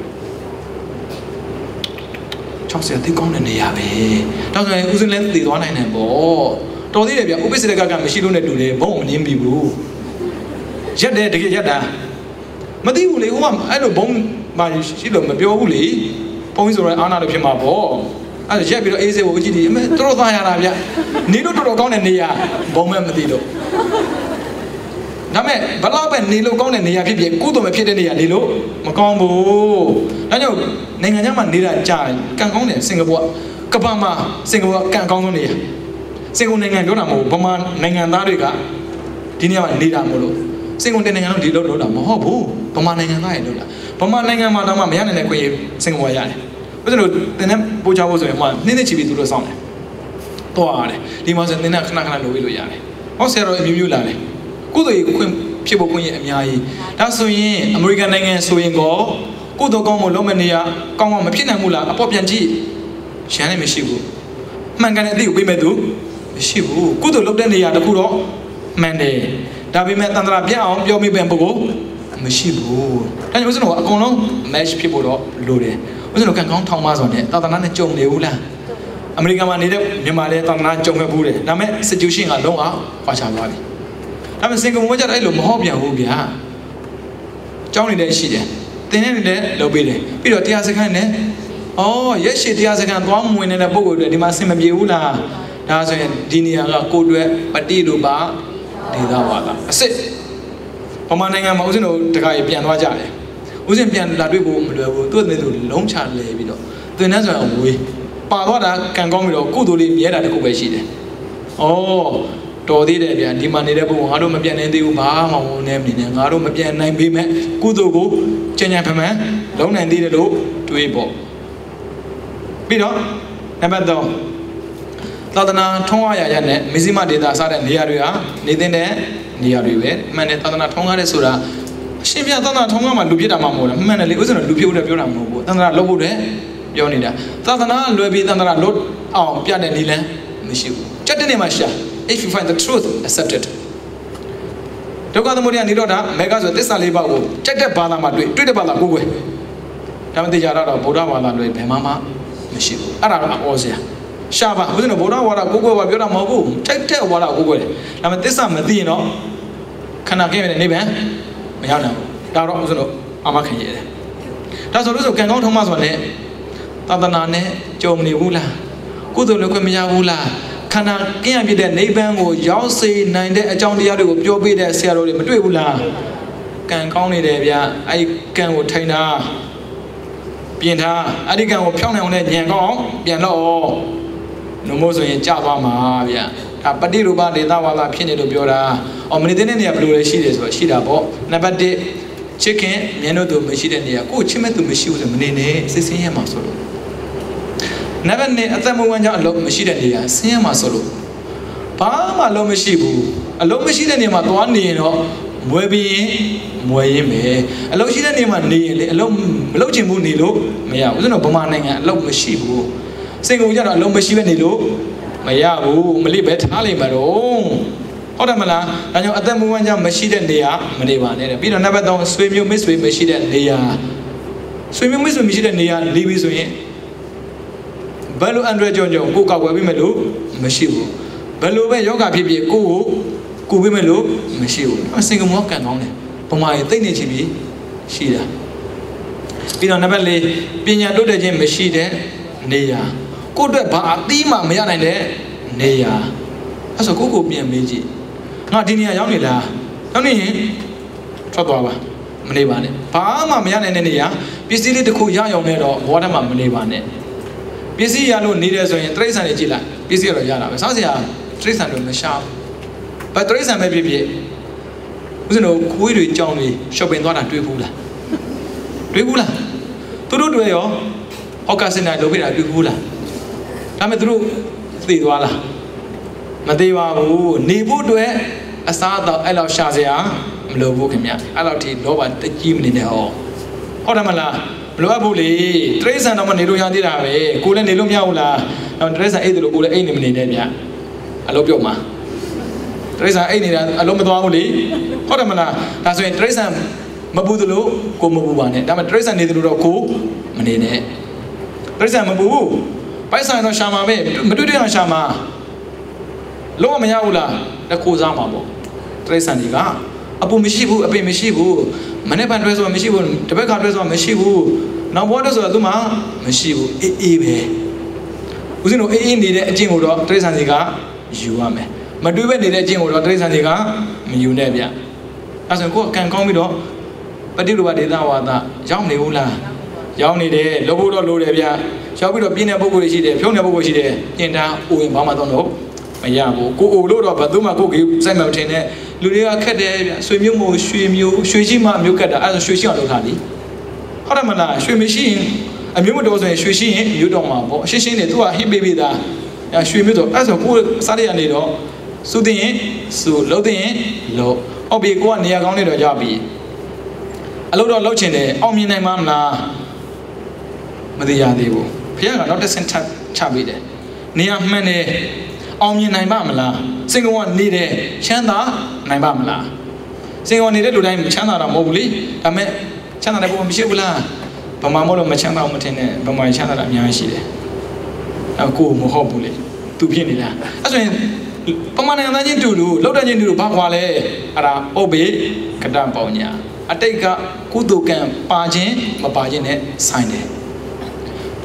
60သိကောင်းတဲ့နေရာပဲဒါဆိုရင်ဦးစင်းလည်းတည်သွားနိုင်တယ်ပေါ့တော်သေးတယ်ဗျဥပ္ပစ္စရကမရှိလို့နဲ့တူတယ်ဘုံမနှင်းပြီဘူးရက်တယ်တကယ်ရက်တာမသိဘူးလေဟိုကအဲ့လိုဘုံမရှိလို့မပြောဘူးလေဘုံကြီးဆိုရင်အာနာလို့ဖြစ်မှာပေါ့အဲ့ရက်ပြီးတော့အေးစေးကိုကြည့်ဒီအမေတော်သားရတာဗျနေလို့တော်တော်ကောင်းတဲ့နေရာဘုံမဲ့မသိတော့ဒါမဲ့ဘလောက်ပဲနေလို့ကောင်းတဲ့နေရာဖြစ်ဖြစ်ကုသိုလ်မဖြစ်တဲ့နေရာနေလို့မကောင်းဘူးဒါကြောင့်နိုင်ငံခြားမှာနေတာကြာကံကောင်းတယ်စင်ကာပူကပ္ပမှာစင်ကာပူကံကောင်းဆုံးနေရာစင်ကာပူနိုင်ငံပြောတာမဟုတ်ဘူးဗမာနိုင်ငံသားတွေကဒီနေရာမှာနေတာမလို့စင်ကာပူနိုင်ငံလုံးဒီလိုလုပ်တာမဟုတ်ဘူးဗမာနိုင်ငံသားတွေလုပ်တာဗမာနိုင်ငံမှာတော့မရနိုင်တဲ့ခွင့်ရစင်ကာပူရတယ်ဘယ်လိုတင်းနဲ့ပို့ချဖို့ဆိုရင်ဟိုနေ့ချီပြီးသူတို့စောင့်တယ်တော့ရတယ်ဒီမှာဆိုတင်းနဲ့ခဏခဏလုပ်ပြီးလို့ရတယ်ဟောဆရာတော်အမျိုးမျိုးလာတယ်ကုသိုလ်ရေးခွင့်ဖြစ်ဖို့ခွင့်ရအများကြီးဒါဆိုရင်အမေရိကန်နိုင်ငံဆိုရင်ကောကုသိုလ်ကောင်းမှုလုံးမနေရကောင်းမှမဖြစ်နိုင်ဘူးလားအပေါ်ပြန်ကြည့်ရန်လည်းမရှိဘူးမှန်ကန်တဲ့အသည့်ကိုပေးမဲ့သူမရှိဘူးကုသိုလ်လုပ်တဲ့နေရာတခုတော့မှန်တယ်ဒါပေမဲ့တန်ត្រာပြအောင်ပြောမိတဲ့ပုဂ္ဂိုလ်မရှိဘူးဒါကြောင့်ဦးဇင်းတို့ကအကုန်လုံး match ဖြစ်ဖို့တော့လိုတယ်ဦးဇင်းတို့ကံကောင်းထောင်ပါဆိုတဲ့သာသနာနဲ့ကြုံနေဘူးလားအမေရိကန်မှာနေတဲ့မြန်မာလည်းသာသနာကြုံခဲ့ဘူးတယ်ဒါပေမဲ့ situation ကလုံးဝခွာခြားသွားပြီဒါပေမဲ့စင်ကာပူမှာကျတော့အဲ့လိုမဟုတ်ပြန်ဘူးဗျာကျောင်းနေလည်းရှိတယ်တင်နေလည်းလုပ်ပေးတယ်ပြီးတော့တရားစခန်းနဲ့ရက်ရှိတရားစခန်းသွားမဝင်နေတဲ့ပုံကိုတွေဒီမှာအဆင်မပြေဘူးလားဒါဆိုရင်ဒီနေရာကကိုယ်တွေ့ပတိလိုပါဒေသဝါဒအစစ်ဗမာနိုင်ငံမှာဦးဇင်းတို့တခါပြန်သွားကြတယ်ဦးဇင်းပြန်လာတွေ့ဖို့မလွယ်ဘူးသူ့အနေနဲ့သူလုံးချလဲပြီးတော့သင်တန်းဆိုရင်ဝေးပါသွားတာကံကောင်းပြီးတော့ကုသိုလ်လေးမြဲတာတခုပဲရှိတယ်တော်သေးတယ်ဗျာဒီမှာနေတဲ့ပုံငါတို့မပြန်နိုင်သေးဘူးဘာမှမဝင်နေမနေနဲ့ငါတို့မပြန်နိုင်ပေမဲ့ကုသိုလ်ကိုကြံ့ကြံ့ဖမှန်လုံးနိုင်သေးတယ်လို့တွေးပေါ့ပြီးတော့နံပါတ်3သာသနာထုံးအားရရနဲ့မဇ္ဈိမဒေတာစတဲ့နေရာတွေဟာနေတဲ့နေရာတွေပဲမှန်တယ်သာသနာထုံးကားတဲ့ဆိုတာအရှင်ပြသာသနာထုံးကားမှာလူပြစ်တာမှမဟုတ်လားမှန်တယ်လေဥစ္စာလူပြစ်ဖို့ပြောတာမဟုတ်ဘူးသာသနာလုပ်ဖို့တဲ့ပြောနေတာသာသနာလွယ်ပြီးသာသနာလို့အောင်ပြတဲ့နည်းလမ်းမရှိဘူးကြက်တဲ့နေမှာရှာif you find the truth accept it ဒုက္ခသမုဒယနိရောဓမေဃဆိုသစ္စာလေးပါးကိုကြက်တဲ့ဘာသာမှာတွေ့တဲ့ဘာသာကိုယ်ွယ်ဒါမှသိကြတော့ဗုဒ္ဓဘာသာတွေဘယ်မှမရှိဘူးအဲ့ဒါတော့အော်စရာရှာပါဦးဇင်းတို့ဗုဒ္ဓဝါဒကိုယ်ွယ်ပါပြောတာမဟုတ်ဘူးကြက်တဲ့ဝါဒကိုယ်ွယ်တယ်ဒါမှသစ္စာမသိရင်တော့ခဏခင်းနေနေပဲမရောက်နိုင်ဘူးဒါတော့ဦးဇင်းတို့အာမခံရတယ်ဒါဆိုလို့ဆိုကံကောင်းထုံးမဆိုတဲ့သာသနာနဲ့ကြုံနေဘူးလားကုသိုလ်လုပ်ခွင့်မရဘူးလား ခန္ဓာကင်းရပြတဲ့နိဗ္ဗာန်ကိုရောက်စေနိုင်တဲ့အကြောင်းတရားတွေကိုပြောပြတဲ့ဆရာတော်တွေမတွေ့ဘူးလားကံကောင်းနေတယ်ဗျအဲ့ဒီကံကိုထိုင်တာပြင်ထားအဲ့ဒီကံကိုဖြောင်းနိုင်အောင်နဲ့ညံကောင်းပြန်တော့နှမို့ဆိုရင်ကြာသွားမှာဗျဒါပฏิရူပဒေသဝါဒဖြစ်နေလို့ပြောတာအော်မနေတဲ့နေရာဘယ်လိုလဲရှိတယ်ဆိုတော့ရှိတာပေါ့နံပါတ်1ချစ်ခင်မြင်လို့သူမရှိတဲ့နေရာကိုချစ်မဲ့သူမရှိဘူးဆိုမနေနဲ့စိတ်ဆင်းရဲမှာဆိုလို့နံပါတ်2အသက်မွေးကြောင့်အလုံးမရှိတဲ့နေရာဆင်းရဲမှာဆိုလို့ဘာမှလုံးမရှိဘူးအလုံးမရှိတဲ့နေရာမှာသွားနေရင်တော့မွေပြီးရင်မွေရင်းပဲအလုံးရှိတဲ့နေရာမှာနေရင်လေအလုံးမလုံးချင်ဘူးနေလို့မရဘူးဆိုတော့ဗမာနိုင်ငံအလုံးမရှိဘူးစင်ကုန်ကြတော့အလုံးမရှိပဲနေလို့မရဘူးမလိပဲထားလိုက်မှာတော့ဟုတ်တယ်မလားဒါကြောင့်အသက်မွေးကြောင့်မရှိတဲ့နေရာမနေပါနဲ့ပြီးတော့နံပါတ်3ဆွေမျိုးမိတ်ဆွေမရှိတဲ့နေရာဆွေမျိုးမိတ်ဆွေမရှိတဲ့နေရာနေပြီဆိုရင်ဘယ်လိုအန်ဒရကြောင့်ကိုကောက်ွယ်ပြီးမယ်လို့မရှိဘူးဘယ်လိုပဲယောဂဖြစ်ဖြစ်ကိုကိုပြီးမယ်လို့မရှိဘူးအစင်ကမောကန်ကောင်းတယ်ပမာရေးသိနေချင်ပြီးရှိတာပြီးတော့နံပါတ်4ပညာတိုးတက်ခြင်းမရှိတဲ့နေရာကိုအတွက်ဘာအသီးမှမရနိုင်တဲ့နေရာအဲ့ဆိုကိုပြန်မေးကြည့်ငါဒီနေရာရောက်နေလားရောက်နေရင်ထွက်သွားပါမနေပါနဲ့ဘာမှမရနိုင်တဲ့နေရာပစ္စည်းလေးတစ်ခုရအောင်နဲ့တော့ဘောဓမှာမနေပါနဲ့ပစ္စည်းရလို့နေတယ်ဆိုရင်တိရစ္ဆာန်တွေကြည့်လိုက်ပစ္စည်းရတော့ရတာပဲစားစရာတိရစ္ဆာန်တွေမရှာဘူးဘာတိရစ္ဆာန်ပဲဖြစ်ဖြစ်ဦးဇင်းတို့ခွေးတွေကြောင်တွေရှော့ပင်သွားတာတွေ့ဘူးလားတွေ့ဘူးလားသူတို့တွေရောဟောက်ကစင်တာလုပ်ခဲ့တာတွေ့ဘူးလားဒါပေမဲ့သူတို့သိသွားလားမသေးပါဘူးနေဖို့အတွက်အစားအသောက်အဲ့လောက်ရှာစရာမလိုဘူးခင်ဗျအဲ့လောက်ထိလောဘတကြီးမနေနဲ့ဟောဟုတ်တယ်မလားမလိုအပ်ဘူးလေတရိษံတော့မနေလို့ရသေးတာပဲကိုလည်းနေလို့မရဘူးလားတရိษံအိတ်တယ်လို့ကိုလည်းအိတ်နေမနေနဲ့ဗျအလုပ်ပြုတ်မှာတရိษံအိတ်နေတာအလုံးမသွားဘူးလေဟုတ်တယ်မလားဒါဆိုရင်တရိษံမပူသလိုကိုမပူပါနဲ့ဒါပေမဲ့တရိษံနေတယ်လို့တော့ကိုမနေနဲ့တရိษံမပူဘူးပိုက်ဆိုင်တော့ရှာမှာပဲမတွေ့တဲ့အောင်ရှာမှာလုံးဝမရဘူးလားတခိုးစားမှာပေါ့တရိษံတွေကအပူမရှိဘူးအပင်မရှိဘူးမနေ့ကတွဲဆိုမရှိဘူးတပတ်ကတွဲဆိုမရှိဘူးနောက်ဘဝတွဲဆိုတော့သူမှမရှိဘူးအေးပဲဦးဇင်းတို့အေးနေတဲ့အကျင့်ကိုတော့တရိษံတွေကယူရမယ်မတွေးပဲနေတဲ့အကျင့်ကိုတော့တရိษံတွေကမယူနဲ့ဗျအဲဆိုကိုယ်ကံကောင်းပြီးတော့ပฏิလူပဒေသဝါဒရောက်နေဘူးလားရောက်နေတယ်လို့ဖို့တော့လိုတယ်ဗျရောက်ပြီးတော့ပြင်းတဲ့ပုဂ္ဂိုလ်တွေရှိတယ်ဖြုံးတဲ့ပုဂ္ဂိုလ်ရှိတယ်ပြင်တာအိုရင်ဘာမှတော့တော့မရဘူးကိုအိုလို့တော့ဘယ်သူမှကိုကြီးစိုက်မှမထင်နဲ့လူတွေကခက်တယ်ဗျဆွေမျိုးမို့ရွှေရှိမှမျိုးခက်တာအဲဆိုရွှေရှိအောင်လုပ်တာလीဟုတ်တယ်မလားရွှေမရှိရင်အမျိုးမတော်ဆိုရင်ရွှေရှိရင်မျိုးတော်မှာပေါ့ရှင်းရှင်းနေသူကဟိပေးပေးတာရွှေမျိုးဆိုအဲဆိုကိုစားရနေတော့စုသိရင်စုလုံးသိရင်လုံးဟုတ်ပြီကိုကနေရာကောင်းနေတော့ကြပြီအလုပ်တော့လုပ်ချင်တယ်အောင်မြင်နိုင်မှာမလားမသိရသေးဘူးဖခင်ကတော့တစ်ဆင့်ချပေးတယ်နေရာမှန်တယ်အောင်မြင်နိုင်ပါမလားစင်ကောင်ကနေတယ်ချမ်းသာနိုင်ပါမလားစင်ကောင်နေတဲ့လူတိုင်းချမ်းသာတာမဟုတ်ဘူးလေဒါပေမဲ့ချမ်းသာတဲ့ဘုံမရှိဘူးလားဗမာမို့လို့မချမ်းသာအောင်မထင်နဲ့ဗမာချမ်းသာတာအများကြီးရှိတယ်အဲကိုမဟုတ်ဘူးလေသူဖြစ်နေတာအဲဆိုရင်ပမာဏတန်းချင်းတူတူလောက်တဲ့ချင်းတူတူဘာခွာလဲအဲ့ဒါဩဘေကတ္တပေါညာအတိတ်ကကုသိုလ်ကံပါခြင်းမပါခြင်းနဲ့ဆိုင်တယ်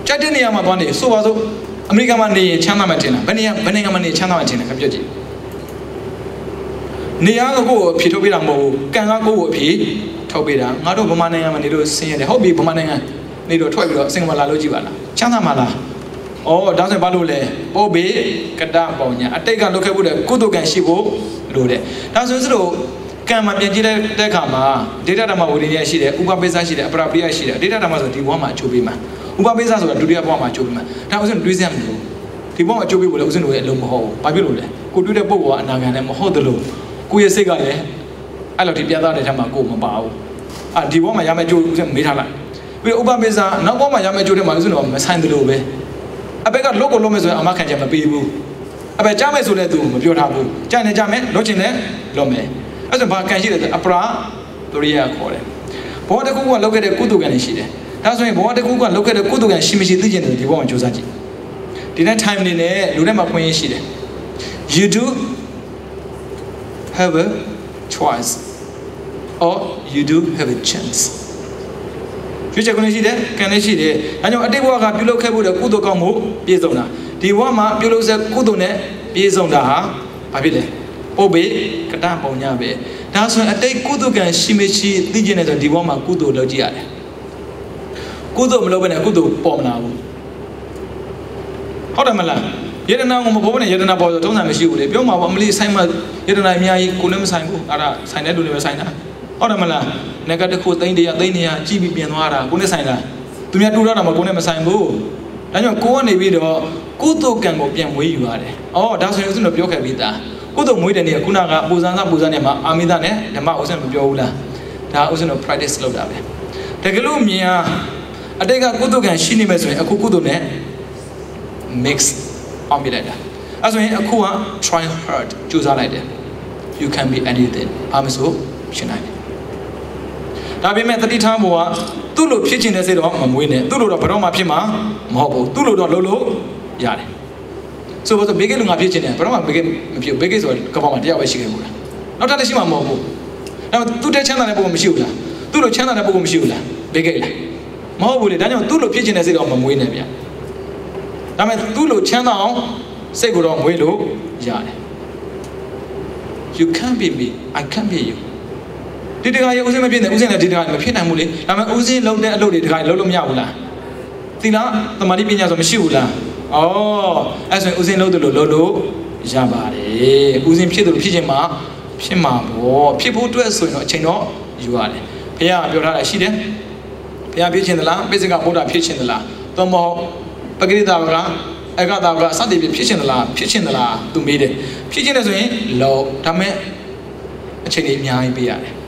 ကြိုက်တဲ့နေရာမှာသွားနေဆိုပါစို့အမေရိကန်မှာနေရင်ချမ်းသာမှထင်တာဘယ်နိုင်ငံမှာနေချမ်းသာမှထင်တယ်ခက်ပြည့်ကြည့်နေရာကကိုယ်ဖြေထုတ်ပေးတာမဟုတ်ဘူးကံကကိုယ်ကိုဖြေထုတ်ပေးတာငါတို့ဗမာနိုင်ငံမှာနေလို့ဆင်းရဲတယ်ဟုတ်ပြီဗမာနိုင်ငံနေတော့ထွက်ပြီးတော့စင်ကာပူလာလို့ကြည့်ပါလားချမ်းသာမှာလားဩဒါဆိုဘာလို့လဲပို့ဘေကတ္တပေါညာအတိတ်ကလုပ်ခဲ့ဖို့တဲ့ကုသိုလ်ကံရှိဖို့လို့တဲ့ဒါဆိုစလို့ကံမှာပြန်ကြည့်တဲ့အခါမှာဒေတာဓမ္မဝိရိယရှိတယ်ဥပပိစ္ဆရှိတယ်အပရပရိယရှိတယ်ဒေတာဓမ္မဆိုဒီဘဝမှာအကျိုးပေးမှာဥပပိစ္ဆဆိုတာဒုတိယဘဝမှာအကျိုးပေးမှာဒါဥစဉ်တွေးစရာမလိုဒီဘဝမှာအကျိုးပေးဖို့လည်းဥစဉ်တို့ရဲ့အလုံးမဟုတ်ဘူးဘာဖြစ်လို့လဲကိုတွေးတဲ့ပုဂ္ဂိုလ်ကအနာဂတ်နဲ့မဟုတ်သလိုကိုယ့်ရဲ့စိတ်ကလည်းအဲ့လိုဒီပြသတဲ့ထက်မှာကိုမပါဘူးဒီဘဝမှာရမယ့်အကျိုးဥစဉ်မေးထားလိုက်ပြီးဥပပိစ္ဆနောက်ဘဝမှာရမယ့်အကျိုးတွေမှာဥစဉ်တို့မဆိုင်သလိုပဲအဘက်ကလုတ်ကိုလုတ်မယ်ဆိုရင်အမခံချက်မပေးဘူးအဘက်ကြားမယ်ဆိုလည်းသူမပြောထားဘူးကြားနေကြမယ်လုတ်ချင်လည်းလုတ်မယ်အဲ့ဆိုဘာကံရှိတယ်အပရာဒုရိယခေါ်တယ်ဘဝတစ်ခုကလုတ်ခဲ့တဲ့ကုသိုလ်ကံတွေရှိတယ်ဒါဆိုရင်ဘဝတစ်ခုကလုတ်ခဲ့တဲ့ကုသိုလ်ကံရှိမရှိသိကျင်တယ်ဒီဘဝမှာကြိုးစားကြည့်ဒီနေ့ time နေနဲ့လူတွေမှာခွင့်ရရှိတယ် you do have a choice or you do have a chance ရွေးချယ်ခွင့်ရှိတယ်ကံလည်းရှိတယ်ဒါကြောင့်အတိတ်ဘဝကပြုလုပ်ခဲ့ဖို့တဲ့ကုသိုလ်ကောင်းမှုပြည့်စုံတာဒီဘဝမှာပြုလုပ်စေကုသိုလ်နဲ့ပြ ပြေဆုံးတာဟာဘာဖြစ်လဲပုတ်ပေကတပုံညာပဲဒါဆိုရင်အတိတ်ကုသကံရှိမရှိသိကျင်နေဆိုဒီဘောမှာကုသလုပ်ကြည့်ရတယ်ကုသမလုပ်ဘဲနဲ့ကုသပေါ်မလာဘူးဟုတ်တယ်မလားယတနာကိုမပေါ်ဘဲနဲ့ယတနာပေါ်ဆိုထုံးစံမရှိဘူးလေပြောမှာပေါ့အမလီဆိုင်မှာယတနာအများကြီးကိုလည်းမဆိုင်ဘူးအဲ့ဒါဆိုင်တဲ့လူတွေပဲဆိုင်တာဟုတ်တယ်မလားငကတစ်ခုသိန်းတရာကြည့်ပြီးပြင်သွားတာကိုနဲ့ဆိုင်တာသူများတူတော့တာမကိုနဲ့မဆိုင်ဘူးဒါကြောင့်ကိုကနေပြီးတော့ကုသကံကိုပြန်မွေးယူရတယ်အော်ဒါဆိုရင်ဦးဇင်းတို့ပြောခဲ့ပြီးသားကုသမွေးတဲ့နေ့ကခုနကပူဇန်ပူဇန်နဲ့မှာအာမိဒနဲ့ဓမ္မဥစ္စာမပြောဘူးလားဒါဥစ္စာတို့ practice လုပ်တာပဲတကယ်လို့မြင်အားအတိတ်ကကုသကံရှိနေမယ်ဆိုရင်အခုကုသနဲ့ mix အောင်ပြလိုက်တာအဲဆိုရင်အခုက try hard ကြိုးစားလိုက်တယ် you can be anything ဘာမဆိုဖြစ်နိုင်တယ်ဒါပေမဲ့တတိထားဘောကသူ့လိုဖြစ်ချင်တဲ့စိတ်တော့မမွေးနဲ့သူ့လိုတော့ဘယ်တော့မှဖြစ်မှာမဟုတ်ဘူးသူ့လိုတော့လုပ်လို့ရတယ်ဆိုတော့ဘေးကလူငါဖြစ်ချင်တယ်ဘယ်တော့မှဘေးကမဖြစ်ဘူးဘေးကဆိုတော့ကပောက်မှာတယောက်ပဲရှိခဲ့ဘူးလားနောက်ထပ်လည်းရှိမှာမဟုတ်ဘူးဒါပေမဲ့သူ့တဲ့ချမ်းသာတဲ့ပုံကမရှိဘူးလားသူ့လိုချမ်းသာတဲ့ပုံကမရှိဘူးလားဘေးကလားမဟုတ်ဘူးလေဒါကြောင့်သူ့လိုဖြစ်ချင်တဲ့စိတ်တော့မမွေးနဲ့ဗျဒါပေမဲ့သူ့လိုချမ်းသာအောင်စိတ်ကိုတော့မွေးလို့ရတယ် you can't be me I can't be you ဒီတခါရေဦးစင်းမဖြစ်နဲ့ဦးစင်းလည်းဒီတခါမဖြစ်နိုင်ဘူးလေဒါပေမဲ့ဦးစင်းလုံးတဲ့အလုပ်တွေတခါလုံးလို့မရဘူးလားသီလားသမာဓိပညာဆိုမရှိဘူးလားအော်အဲ့ဆိုရင်ဦးစင်းလုံးတယ်လို့လုံးလို့ရပါတယ်ဦးစင်းဖြစ်တယ်လို့ဖြစ်ချင်မှာဖြစ်မှာပေါ့ဖြစ်ဖို့အတွက်ဆိုရင်တော့အချိန်တော့ယူရတယ်ဘုရားပြောထားတာရှိတယ်ဘုရားဖြစ်ချင်သလားပိစိကဗုဒ္ဓဖြစ်ချင်သလားသို့မဟုတ်ပဂရိတာကအကတာကစသည်ဖြစ်ချင်သလားသူမေးတယ်ဖြစ်ချင်တယ်ဆိုရင်လောဒါမဲ့အချိန်ကြီးအများကြီးပေးရတယ်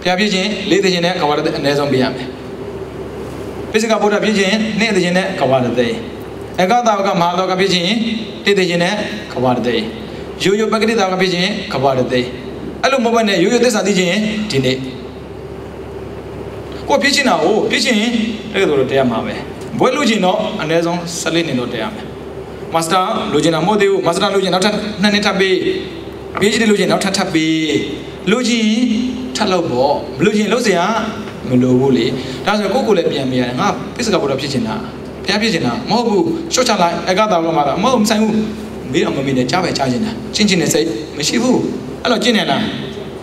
ဘုရားဖြစ်ခြင်း၄သိချင်းနဲ့ကဝါရတဲ့အနည်းဆုံးပေးရမယ်ပိစိကဗုဒ္ဓဖြစ်ခြင်း၂သိချင်းနဲ့ကဝါရတဲ့အကတာကမဟာလောကဖြစ်ခြင်း၄သိချင်းနဲ့ကဝါရတဲ့ရိုးရိုးပဂရိတာကဖြစ်ခြင်းကဝါရတဲ့အဲ့လိုမဟုတ်ဘဲနဲ့ရိုးရိုးသစ္စာသိခြင်းဒီနေ့ကိုဖြစ်ချင်တာကိုဖြစ်ချင်တကယ်တော့တရားမှာပဲဘွဲလို့ချင်တော့အနည်းဆုံး14နှစ်တော့တရားမယ်မာစတာလိုချင်တာမဟုတ်သေးဘူးမာစတာလိုချင်နောက်ထပ်2နှစ်ထပ်ပေး PhD လိုချင်နောက်ထပ်ပေးလိုချင်ထပ်လုပ်ပေါ့မလိုချင်လုပ်စရာမလိုဘူးလေဒါဆိုကိုကိုလည်းပြန်ပေးရတယ်ငါပိစကဘုရားဖြစ်ချင်တာဘုရားဖြစ်ချင်တာမဟုတ်ဘူးရှော့ချလိုက်အကတာကမှတော့မဟုတ်မဆိုင်ဘူးမေးတော့မမေးနဲ့ကြားပဲကြားချင်တာချင်းချင်းနဲ့စိတ်မရှိဘူးအဲ့လိုကျင့်နေလား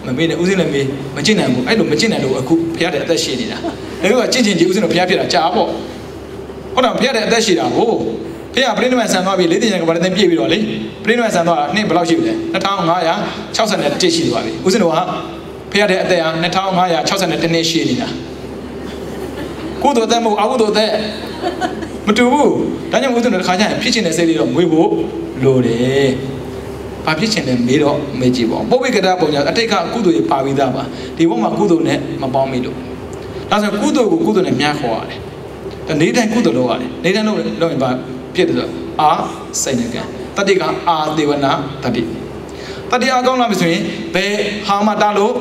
မမေးနဲ့ဦးစင်းလည်းမေးမကျင့်နိုင်ဘူးအဲ့လိုမကျင့်နိုင်လို့အခုဘုရားတဲ့အသက်ရှိနေတာအဲ့တော့ကျင့်ချင်းကြီးဦးစင်းတို့ဘုရားဖြစ်တာကြားပေါ့ဟုတ်တယ်ဘုရားတဲ့အသက်ရှိတာဟိုဘုရားပြိဋိနိဗ္ဗာန်ဆံသွားပြီ၄သိန်းကဘာလဲပြည့်ပြီးတော့လေပြိဋိနိဗ္ဗာန်ဆံသွားတာနှစ်ဘယ်လောက်ရှိပြီလဲ2561ရှိသွားပြီဦးစင်းတို့ကဘုရားတဲ့အသက်ဟာ2561နှစ်ရှိနေတာကုသိုလ်သက်မဟုတ်အကုသိုလ်သက်မတူဘူးဒါကြောင့်ဦးစင်းတို့တစ်ခါကျရင်ဖြစ်ချင်တဲ့စိတ်လေးတော့မွေးဖို့လိုတယ်ဘာဖြစ်ချင်လဲမေးတော့မေးကြည့်ပါဦးပုပ္ပိကတပုံညာအတိတ်ကကုသိုလ်ကြီးပါပြီးသားပါဒီဘက်မှာကုသိုလ်နဲ့မပေါင်းမိလို့ဒါဆိုကုသိုလ်ကိုကုသိုလ်နဲ့မြတ်ခေါ်ရတယ်နေတိုင်းကုသိုလ်လုပ်ရတယ်နေတိုင်းလုပ်ရင်ဘာဖြစ်တယ်ဆိုအာစိတ်နဲ့ကံတတိကအာဒေဝနာတတိအားကောင်းလာပြီဆိုရင်ဘယ်ဟာမှတားလို့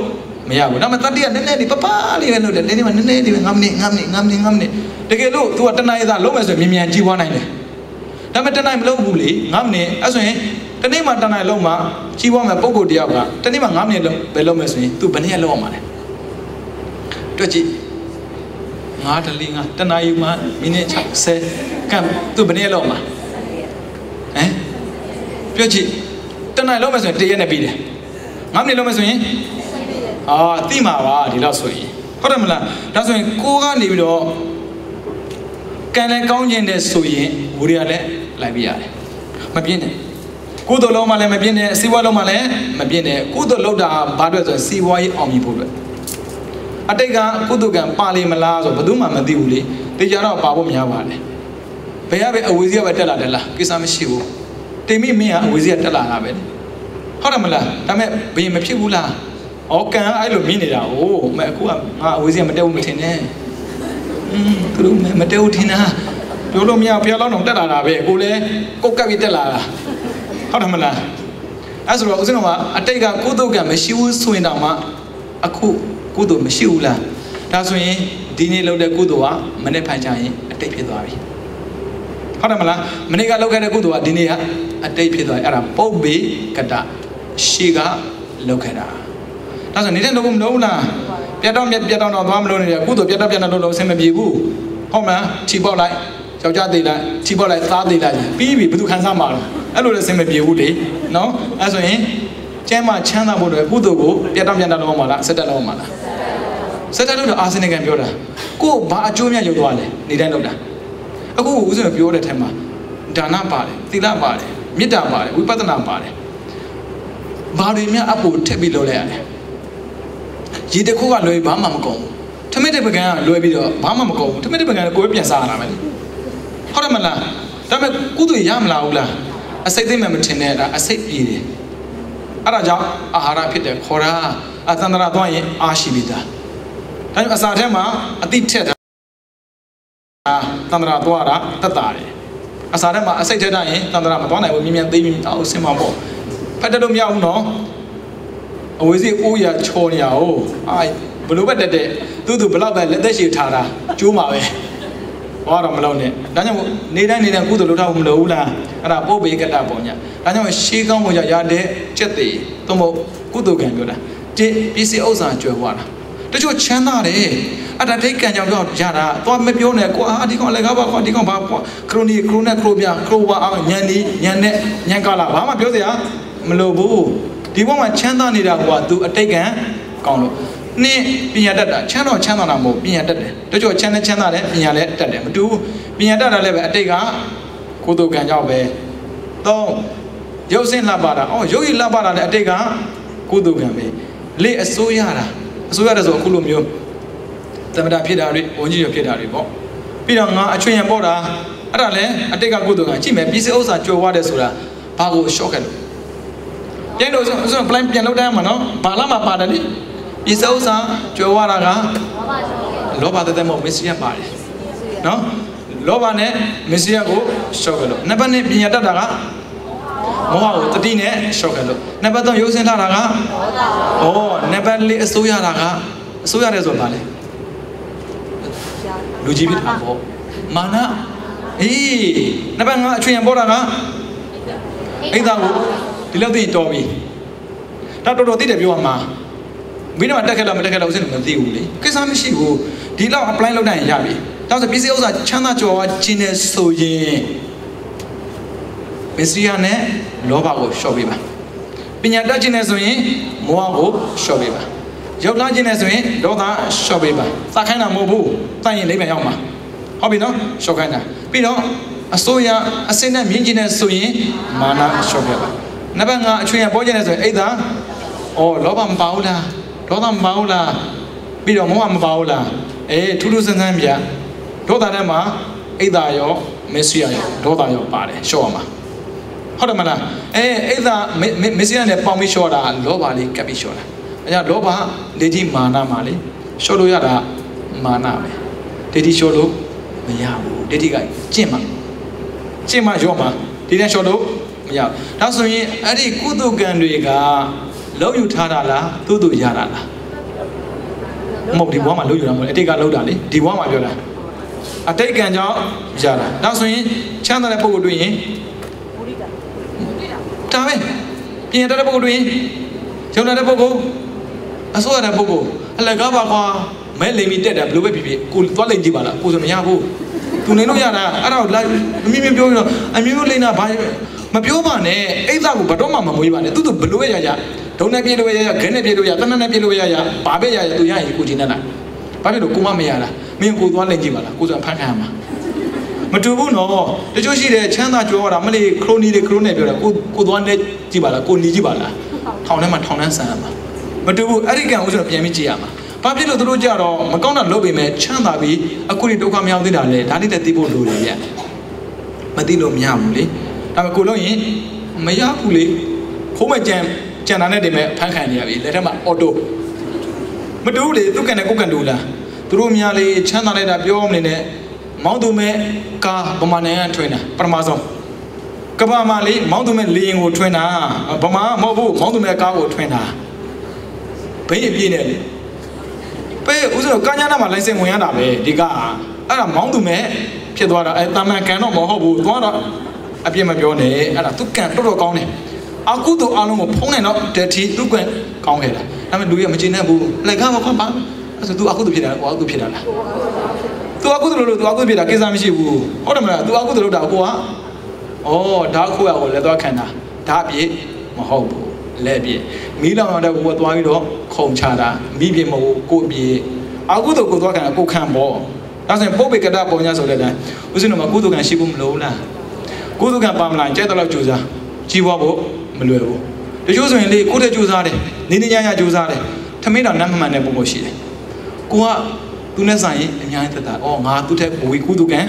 မရဘူးဒါပေမဲ့တတိကနည်းနည်းလေးပပလေးပဲလုပ်တယ်နည်းနည်းမှနည်းနည်းလေးပဲ9မိနစ်တကယ်လို့ तू ကတဏှာရသားလုံးမယ်ဆိုရင်မြန်ကြီးပွားနိုင်တယ်ဒါပေမဲ့တဏှာမလုပ်ဘူးလေ9မိနစ်အဲ့ဆိုရင်တနေ့မှတဏှာလုံးမှကြီးပွားမယ်ပုံကိုတယောက်ကတနေ့မှ9မိနစ်ပဲလုပ်မယ်ဆိုရင် तू ဘယ်နှစ်ရက်လုပ်အောင်မလဲတွက်ကြည့်9တလီ9တဏှာယူမှမိနစ်60ကံ तू ဘယ်နှစ်ရက်လုပ်အောင်မလဲပြောကြည့်တဏှာလုံးမယ်ဆိုရင်1ရက်နဲ့ပြီးတယ်9မိနစ်လုံးမယ်ဆိုရင်သိမှာပါဒီလောက်ဆိုရင်ဟုတ်တယ်မလားဒါဆိုရင်ကိုကနေပြီးတော့ကံလည်းကောင်းခြင်းတဲ့ဆိုရင်ဝိရိယလည်းလိုက်ပြရတယ်မပြင်းနဲ့ကုသိုလ်လုံးမှလည်းမပြင်းနဲ့စီးပွားလုံးမှလည်းမပြင်းနဲ့ကုသိုလ်လုပ်တာဘာအတွက်ဆိုရင်စီးပွားရေးအောင်မြင်ဖို့အတွက်အတိတ်ကကုသိုလ်ကံပါလိမလားဆိုဘယ်သူမှမသိဘူးလေတေချာတော့ပါဖို့များပါတယ်ဘယ်ရပဲအဝေစီကပဲတက်လာတယ်လားကိစ္စမရှိဘူးတိမ်မိမင်းကအဝေစီကတက်လာတာပဲဟုတ်တယ်မလားဒါပေမဲ့ဘယ်မဖြစ်ဘူးလားဩကံအဲ့လိုမြင်နေတာဟိုမအခုကငါအဝေစီကမတက်ဘူးမထင်နဲ့သူတို့မတက်ဘူးထင်တာပြောလို့မရဘုရားလောင်းတော့တက်လာတာပဲကိုလည်းကုတ်ကပ်ပြီးတက်လာတာဟုတ်တယ်မလားအဲ့ဆိုတော့ဦးဇင်းတော်ကအတိတ်ကကုသိုလ်ကံမရှိဘူးဆိုရင်တော့မှအခုကုသိုလ်မရှိဘူးလားဒါဆိုရင်ဒီနေ့လုပ်တဲ့ကုသိုလ်ကမနေ့ဖန်ချရင်အတိတ်ဖြစ်သွားပြီဟုတ်တယ်မလားမနေ့ကလုပ်ခဲ့တဲ့ကုသိုလ်ကဒီနေ့ကအတိတ်ဖြစ်သွားပြီအဲ့ဒါပုပ္ပေကတရှေ့ကလုပ်ခဲ့တာဒါဆိုနေတဲ့လုပ်ဖို့မလုပ်ဘူးလားပြတ်တော့သွားမလို့နေတယ်ကုသိုလ်ပြတ်တော့လို့အဆင်မပြေဘူးဟုတ်မလားခြိပေါက်လိုက်ယောက်ျားသေးလိုက်ခြိပေါက်လိုက်သားသေးလိုက်ပြီးပြီဘယ်သူခံစားမှာလဲ အဲ့လိုလည်းစင်မပြေဘူးလေနော်အဲ့ဆိုရင်ကျမ်းမှာချမ်းသာဖို့အတွက်ကုသိုလ်ကိုပြတ်တောင့်ပြတ်တောင့်လုပ်မှာလားစက်တက်လုပ်မှာလားစက်တက်လုပ်တော့အာဆင်နကန်ပြောတာကိုဘာအကျိုးများရုပ်သွားလဲနေတိုင်းလုပ်တာအခုဦးဇင်းပြောတဲ့ထဲမှာဒါနပါတယ်သီလပါတယ်မေတ္တာပါတယ်ဝိပဿနာပါတယ်ဘာတွေများအဖို့ထက်ပြီးလုပ်လိုက်ရတယ်ရေတစ်ခုကလွယ်ဘာမှမကုန်ဘူးထမင်းတစ်ပကံကလွယ်ပြီးတော့ဘာမှမကုန်ဘူးထမင်းတစ်ပကံကိုယ်ပြန်စားရတာပဲဟုတ်တယ်မလားဒါပေမဲ့ကုသိုလ်ရမလားဘူးလားအစိတ်သိမ့်မှမထင်နဲ့ဒါအစိတ်ပြေတယ်အဲ့ဒါကြောင့်အာဟာရဖြစ်တယ်ခေါ်တာအသန္တရာသွားရင်အာရှိပြီသားဒါကြောင့်အစာထဲမှာအတိထက်တာသန္တရာသွားတာတက်တာတယ်အစာထဲမှာအစိတ်ထက်တာရင်သန္တရာမသွားနိုင်ဘူးမြင်မြန်သိမြင်အောက်ဆင်းမှာပေါ့ဖတ်တယ်လို့မရဘူးနော်အဝေးစီအိုးရချော်နေရအောင်ဘလို့ပဲတက်တဲ့သူဘလောက်ပဲလက်သက်ရှည်ထားတာကျိုးမှာပဲဟောတော့မလုံးနဲ့ဒါကြောင့်နေတိုင်းကုသိုလ်လုပ်ထားဖို့မလိုဘူးလားအဲ့ဒါပုပ္ပေကတ္တပုံညာဒါကြောင့်ရှေးကောင်းဖို့ရတဲ့ကျက်သေးသို့မဟုတ်ကုသိုလ်ကံပြောတာဒီပစ္စည်းဥစ္စာကျွယ်ဝတာတချို့ချမ်းသာတယ်အဲ့ဒါဒိတ်ကံကြောင့်တော့ရတာသွားမပြောနဲ့ကွာဒီကောင်လည်းကားပါကွာဒီကောင်ဘာကွာခရိုနီခရိုနဲ့ခရိုပြခရိုဝါအောင်ညံနေညံနဲ့ညံကလာဘာမှပြောစရာမလိုဘူးဒီဘက်မှာချမ်းသာနေတာကွာ तू အတိတ်ကံကောင်းလို့နင်းပညာတတ်တာချမ်းသာတာမဟုတ်ပညာတတ်တယ်တချို့ချမ်းသာတယ်ပညာလည်းတတ်တယ်မတူပညာတတ်တာလည်းပဲအတိတ်ကကုသိုလ်ကံကြောင့်ပဲသုံးရုပ်စင်းလှပတာရုပ်ရည်လှပတာလည်းအတိတ်ကကုသိုလ်ကံပဲလေအစိုးရတာအစိုးရတယ်ဆိုအခုလိုမျိုးသမထဖြစ်တာတွေဝန်ကြီးရဖြစ်တာတွေပေါ့ပြီးတော့ငါအချွေရံပေါ်တာအဲ့ဒါလည်းအတိတ်ကကုသိုလ်ကံကြည့်မယ်ပြည်စဥစ္စာကြွယ်ဝတယ်ဆိုတာဘာကိုရှော့ခဲ့လို့ပြန်လို့ဆို plan ပြန်လုပ်တိုင်းမှာနော်ဘာလာမှာပါတယ်လေပြည်စဥစ္စာကြွယ်ဝတာကလောဘတဲ့မဟုတ်မစ္စရိယပါတယ်နော်လောဘနဲ့မစ္စရိယကိုရှော့ခဲ့လို့နံပါတ်1ပညာတတ်တာကမောဟကိုတတိနဲ့ရှော့ခဲ့လို့နံပါတ်3ရုပ်စင်းထားတာကနံပါတ်4အစိုးရတာကအစိုးရတယ်ဆိုတာလေလူကြီးဖြစ်တာပေါ့မာနနံပါတ်5အချွေရံပေါ်တာကအိဒါကိုဒီလောက်သိတော်ပြီဒါတော်သိတယ်ပြောရမှာမင်းတို့တက်ခဲ့လားမတက်ခဲ့လားဥစဉ်မသိဘူးလေကိစ္စမရှိဘူးဒီလောက် apply လုပ်နိုင်ရင်ရပြီဒါဆိုပစ္စည်းဥစ္စာချမ်းသာကြွယ်ဝခြင်းနဲ့ဆိုရင်မစ္စရိယနဲ့လောဘကိုလျှော့ပေးပါပညာတတ်ခြင်းနဲ့ဆိုရင်မောဟကိုလျှော့ပေးပါရုပ်လားခြင်းနဲ့ဆိုရင်ဒေါသလျှော့ပေးပါစခိုင်းတာမဟုတ်ဘူးတိုင်ရင်လိမ့်မယ်ရောက်မှာဟုတ်ပြီနော်လျှော့ခိုင်းတာပြီးတော့အစိုးရအစင်းနဲ့မြင့်ခြင်းနဲ့ဆိုရင်မာနလျှော့ပေးပါနံပါတ်5အချွေရပေါ်ခြင်းနဲ့ဆိုရင်အိဒါလောဘမပါဘူးလားဒေါသမပါဘူးလားပြီးတော့မောဟမပါဘူးလားထူးထူးဆန်းဆန်းပြဒေါသထဲမှာအိဒါရောမစ္စရိယရောဒေါသရောပါတယ်လျှော့ရမှာဟုတ်တယ်မလားအိဒါမစ္စရိယနဲ့ပေါင်းပြီးလျှော့တာလောဘလေးကပ်ပြီးလျှော့တာအဲကြောင့်လောဘဒိဋ္ဌိမာနမှာလေလျှော့လို့ရတာမာနပဲဒိဋ္ဌိလျှော့လို့မရဘူးဒိဋ္ဌိကကျင့်မှရော့မှာဒီနဲ့လျှော့လို့မရဘူးဒါဆိုရင်အဲ့ဒီကုသိုလ်ကံတွေကလုံးယူထားတာလားသို့ရတာလားမဟုတ်ဒီဘဝမှာလုံးယူတာမဟုတ်အတိတ်ကလုံးတာလေဒီဘဝမှာပြောတာအတိတ်ကံကြောင့်ရတာဒါဆိုရင်ချမ်းသာတဲ့ပုဂ္ဂိုလ်တွေ့ရင်ဒါပဲပြင်တဲ့ပုဂ္ဂိုလ်တွေ့ရင်ရုံတဲ့ပုဂ္ဂိုလ်အစိုးရတဲ့ပုဂ္ဂိုလ်အလကားပါကွာမဲလိမ်ပြီးတက်တာဘယ်လိုပဲဖြစ်ဖြစ်ကိုသွားလိမ်ကြည့်ပါလားကိုဆိုမရဘူးသူနေလို့ရတာအဲ့ဒါကိုလာမင်းပြောပြီးတော့အမျိုးလိမ်တာဘာမပြောပါနဲ့အိတ်သားကိုဘတော့မှမမွေးပါနဲ့သူဘလို့ရဒုံနဲ့ပြေလို့ရခဲနဲ့ပြေလို့ရတနနဲ့ပြေလို့ရဘာပဲရသူရရင်ကိုချင်းနဲ့လားဘာဖြစ်လို့ကိုမမရလားမင်းကိုသွားလိမ်ကြည့်ပါလားကိုဆိုဖန်ခံရမှာမတူဘူးနော်တချို့ရှိတယ်ချမ်းသာကြွယ်ဝတာမလေးခရိုနီတွေခရိုနဲ့ပြောတာကိုသွားနဲ့ကြည့်ပါလားကိုနီးကြည့်ပါလားထောင်ထဲမှာထောင်နှန်းဆန်ရမှာမတူဘူးအဲ့ဒီကံဦးဆိုတော့ပြန်ပြီးကြည့်ရမှာဘာဖြစ်လို့သူတို့ကြတော့မကောင်းတာလုပ်ပေမဲ့ချမ်းသာပြီးအခုဒီဒုက္ခမရောက်သေးတာလေဒါလေးလည်းသိဖို့လိုတယ်ဗျမသိလို့မရဘူးလေဒါပေမဲ့ကိုလုံးရင်မရဘူးလေခိုးမကြံတာနဲ့တည်းမဲ့ဖန်ခံနေရပြီလက်ထက်မှာအော်တိုမတူဘူးလေသူကန်နဲ့ကိုကန်တူလားသူတို့များလေချမ်းသာလိုက်တာပြောမနေနဲ့မောင်းသူမဲ့ကားဗမာနိုင်ငံထွင်းတာပထမဆုံးကဘာမလေးမောင်းသူမဲ့လေရင်ကိုထွင်းတာဗမာမဟုတ်ဘူးမောင်းသူမဲ့ကားကိုထွင်းတာဘယ်ပြည့်နေလဲပေးဥစ္စာကညာနာမှာလိုင်စင်ဝင်ရတာပဲဒီကအဲ့ဒါမောင်းသူမဲ့ဖြစ်သွားတာတာမန်ကန်တော့မဟုတ်ဘူးသွားတော့အပြစ်မပြောနဲ့အဲ့ဒါသူကန်တော်ကောင်းတယ်အကုသိုလ်အလုံးကိုဖုံးနေတော့တက်တီသူကန်ကောင်းခဲ့တာဒါပေမဲ့လူရမကျေနပ်ဘူးလက်ကားမခွတ်ပါအဲ့ဆို तू အကုသိုလ်ဖြစ်တာကိုအကုသိုလ်ဖြစ်တာလား तू အကုသိုလ်လို့ तू အကုသိုလ်ဖြစ်တာကိစ္စမရှိဘူးဟုတ်တယ်မလား तू အကုသိုလ်လုပ်တာကိုက哦，打苦啊，我来多看他，打别没好不，来别，米浪的我多一多空差的，米别没过别，啊，我都过多看过看不，但是不被给他帮人家说的呢，我说那么过多看西不漏了，过多看把我们来接到了就是，计划不没落不，这就是你过得就是的，你家家就是的，他没到那么慢的不过去的，过。tu nak saya yang itu tak, oh ngah tu tak bui ku tu kan,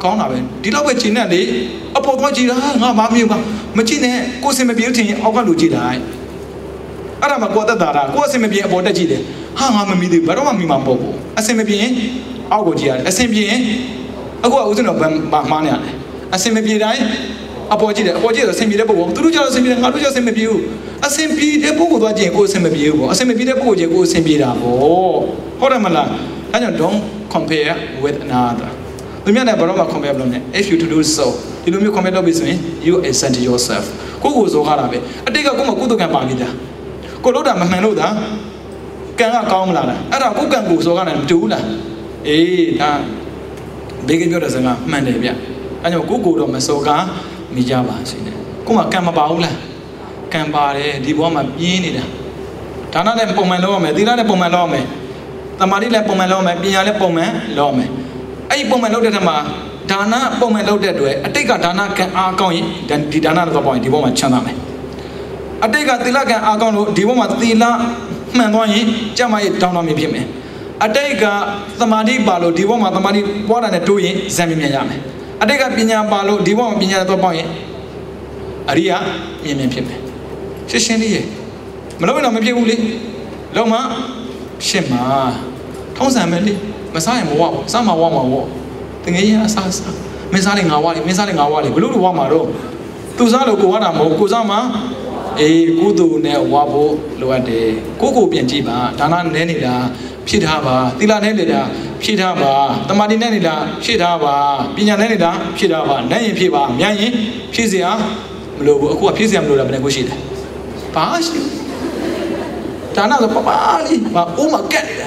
kau nak ben, di lawan Cina ni, apa tuan Cina, ngah mami bang, macam ni, kau semua biar tinggi, awak lu Cina, ada mak kau tak ada, kau semua biar apa tak Cina, ngah mami tu, baru mami mampu, semua biar, awak Cina, semua biar, aku usun apa mana ni, semua biar ni, apa Cina semua biar apa, tu lu jalan semua biar, ngah lu jalan semua biar, semua biar apa tuan Cina, kau semua biar apa, semua biar apa je, kau semua biar apa, orang mana? And don't compare with another. The man never compare. If you do so, you don't compare with me, you assent yourself. Go goes over a bit. I think I go to Gambida. Go load up my manoda. Can I come ladder? I don't go go so on and do that. Eh, big in your Mandavia. And you go to Masoga, Mijava. Come on, Kamabaula. Kambare, the woman being Tana and Pomalome, did not Pomalome. Tamari le pomelome, pinya le pomelome. Ai pomelo de tama, dana pomelo de due. Ateka dana can akoi, then the dana the point, the woman chaname. Ateka tila can akono, the woman tila manoi, jamai down on me pime. Ateka tamari balo, the woman tamari, what are the doing, Zamimiame. Ateka pinya balo, the woman pinya the point. Aria, Mimian pime. Shishini. Malona Mipuli, Loma, Shema. 通常咩哩？咪生人冇話喎，生馬話嘛喎，定係呀生咩生你咬話你，咩生你咬話你，佢攞嚟話嘛咯，到生到過下冇過生嘛，嗰度呢話冇攞一啲，嗰個變質吧，但係呢你啦，撇下吧，啲啦呢你啦，撇下吧，但係啲呢你啦，撇下吧，邊樣呢你啦，撇下吧，呢樣撇吧，咩嘢撇時啊，唔攞喎，佢話撇時唔攞啦，邊個事咧？巴士，但係那個爸爸哩，話我咪get嚟啦。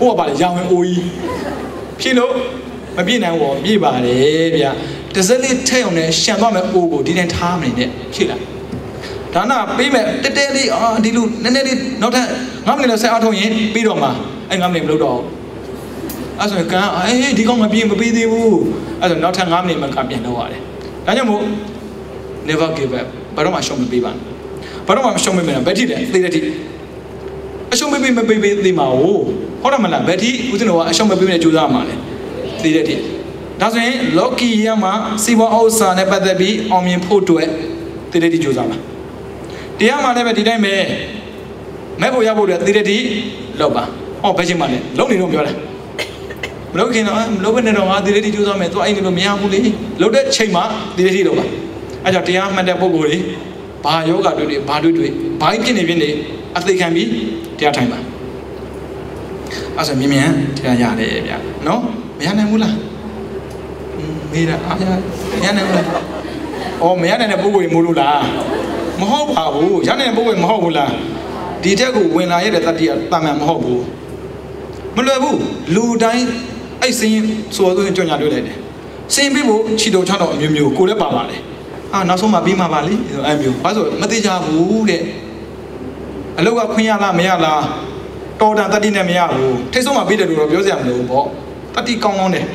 我把你养回乌衣，譬如，我比那我比把嘞边，但是你太阳呢，想到没乌过，今天他们呢，去了。但那比没，这里啊，地路，那里，那他，我们那些阿头人比到嘛，哎，我们那不到。阿说讲，哎，地方我比的不，阿说那他我们那改变的话嘞，但是我 never give up，把我们兄弟比吧，把我们兄弟们白提的，对的提。 အရှုံးမပေးသေးမှာဟုတ်တယ်မလားဘယ်ထိဦးဇင်းတော်ကအရှုံးမပေးနဲ့ကြိုးစားမှာလဲသိတဲ့တိဒါဆိုရင်လောကီယမှာစီဝါဥစ္စာနဲ့ပတ်သက်ပြီးအောင်မြင်ဖို့အတွက်သိတဲ့တိကြိုးစားပါတရားမှာလည်းပဲဒီတိုင်းပဲမဲ့ဖို့ရဖို့အတွက်သိတဲ့တိလောက်ပါဟောဘယ်ချိန်မှလဲလုံးနေတော့ပြောတယ်မလုပ်ခင်တော့မလုပ်ဘဲနဲ့တော့ငါသိတဲ့တိကြိုးစားမယ်သူအိမ်နေလို့မရဘူးလေလုပ်တဲ့ချိန်မှာသိတဲ့တိလောက်ပါအဲကြောင့်တရားမှတ်တဲ့ပုဂ္ဂိုလ်တွေဘာယောဂတွေဘာတွေဘာဖြစ်နေအသိခံပြီးတရားထိုင်ပါအဲ့ဆိုမြင်မြန်တရားရတယ်ဗျာနော်မရနိုင်ဘူးလားမေးတာအားရနိုင်ဘူးလားအော်မရနိုင်တဲ့ပုဂ္ဂိုလ်မို့လို့လားမဟုတ်ပါဘူးရနိုင်တဲ့ပုဂ္ဂိုလ်မဟုတ်ဘူးလားဒီတက်ကိုဝင်လာရတဲ့တတိယတာမန်မဟုတ်ဘူးမလွယ်ဘူးလူတိုင်းအဲ့စင်းဆိုတော့ကြောင်ညာတွေ့လိုက်တယ်စင်းပြီးဖို့ခြေတော်ချတော့အမျိုးမျိုးကိုလည်းပါပါလေအာနောက်ဆုံးမှပြီးမှပါလေအဲ့မျိုးဘာလို့မသိကြဘူးတဲ့အလောက်ကခွင့်ရလားမရလားတော်တန်တတိနဲ့မရဘူးထိတ်ဆုံးမှာပြီးတယ်လို့တော့ပြောစရာမလိုဘူးပေါ့တတိကောင်းတယ်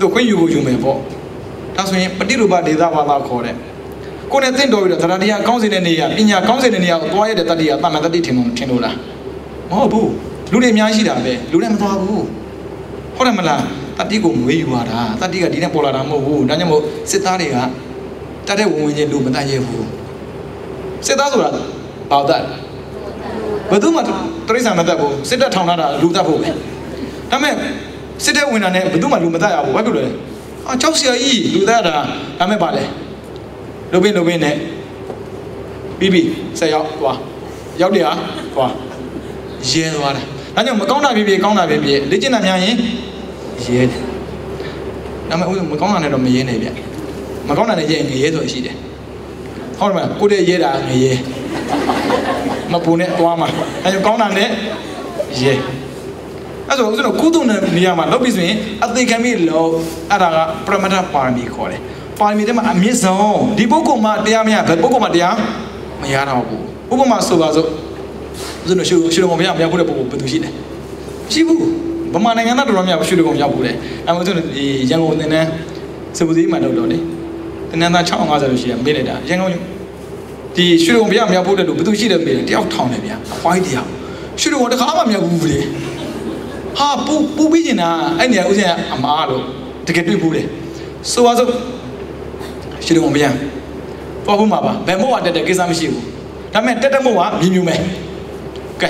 သူခွင့်ယူဖို့ယူမယ်ပေါ့ဒါဆိုရင်ပฏิရူပဒေသဘာသာခေါ်တဲ့ကိုယ်နဲ့တင့်တော်ပြီးတော့သရတရားကောင်းစေတဲ့နေရာပညာကောင်းစေတဲ့နေရာကိုသွားရတဲ့တတိယတာမန်တတိထင်လို့လားမဟုတ်ဘူးလူတွေအများကြီးရှိတာပဲလူတွေမသွားဘူးဟုတ်တယ်မလားတတိကိုမွေးယူရတာတတိကဒီနဲ့ပေါ်လာတာမဟုတ်ဘူးဒါကြောင့်မို့စစ်သားတွေကတတ်တဲ့ဝင်ချင်းလူမတတ်ရဲဘူးစစ်သားဆိုတာဘာတတ်ဘယ်သူမှတရိစ္ဆာန်မတတ်ဘူးစစ်တပ်ထောင်ထားတာလူတတ်ဖို့ပဲဒါပေမဲ့စစ်တပ်ဝင်တာနဲ့ဘယ်သူမှလူမတတ်ရဘူးဘာဖြစ်လို့လဲကြောက်စရာကြီးလူတတ်တာဒါပေမဲ့ပါလေလုပင်းနဲ့ပြီးဆက်ရောက်သွားရောက်တယ်ဟာသွားရဲသွားတာဒါကြောင့်မကောင်းတာဖြစ်ကောင်းတာဖြစ်လေ့ကျင့်တာများရင်ရဲတယ်ဒါပေမဲ့မကောင်းတာနဲ့တော့မရဲနဲ့ဗျမကောင်းတာနဲ့ရဲငရဲဆိုရှိတယ်ဟုတ်တယ်မလားကိုတဲ့ရဲတာငရဲမပူနဲ့သွားမှာအဲကြောင့်ကောင်းတာနဲ့ရဲအဲ့ဆိုကုသိုလ်နဲ့နေရာမှာလုပ်ပြီးဆိုရင်အသိခံပြီးလို့အဲ့ဒါကပရမတ္ထပါရမီခေါ်တယ် ပါရမီတဲ့မှာအမြင့်ဆုံးဒီပုဂ္ဂိုလ်မှာတရားမရဘယ်ပုဂ္ဂိုလ်မှာတရားမရတော့ဘူးဥပမာဆိုပါစို့ဦးဇင်းတို့ရှုတော်ဘုရားမရောက်တဲ့ပုဂ္ဂိုလ်ဘယ်သူရှိလဲရှိဘူးဗမာနိုင်ငံသားတော်တော်များရှုတော်ရောက်ဘူးလေအဲမှာဦးဇင်းတို့ရန်ကုန်သင်တန်းစပူသေးမှတော့တော့လေသင်တန်းသား650လို့ရှိရမေးလိုက်တာရန်ကုန်ဒီရှုတော်ဘုရားမရောက်တဲ့လူဘယ်သူရှိတယ်မေးတယ်တယောက်ထောင်တယ်ဗျာအဖွားတရားရှုတော်တခါမှမရောက်ဘူးလေဟာပူပြီးနေတာအဲ့နေရာဦးဇင်းကအမားလို့တကယ်တွေ့ဘူးလေဆိုပါစို့ရှုတော်ဘုရားပေါ်ဘူးမှာပါဘယ်မို့ဝတက်တဲ့ကိစ္စမရှိဘူးဒါပေမဲ့တက်မို့ကမြည်မြူမယ်ကဲ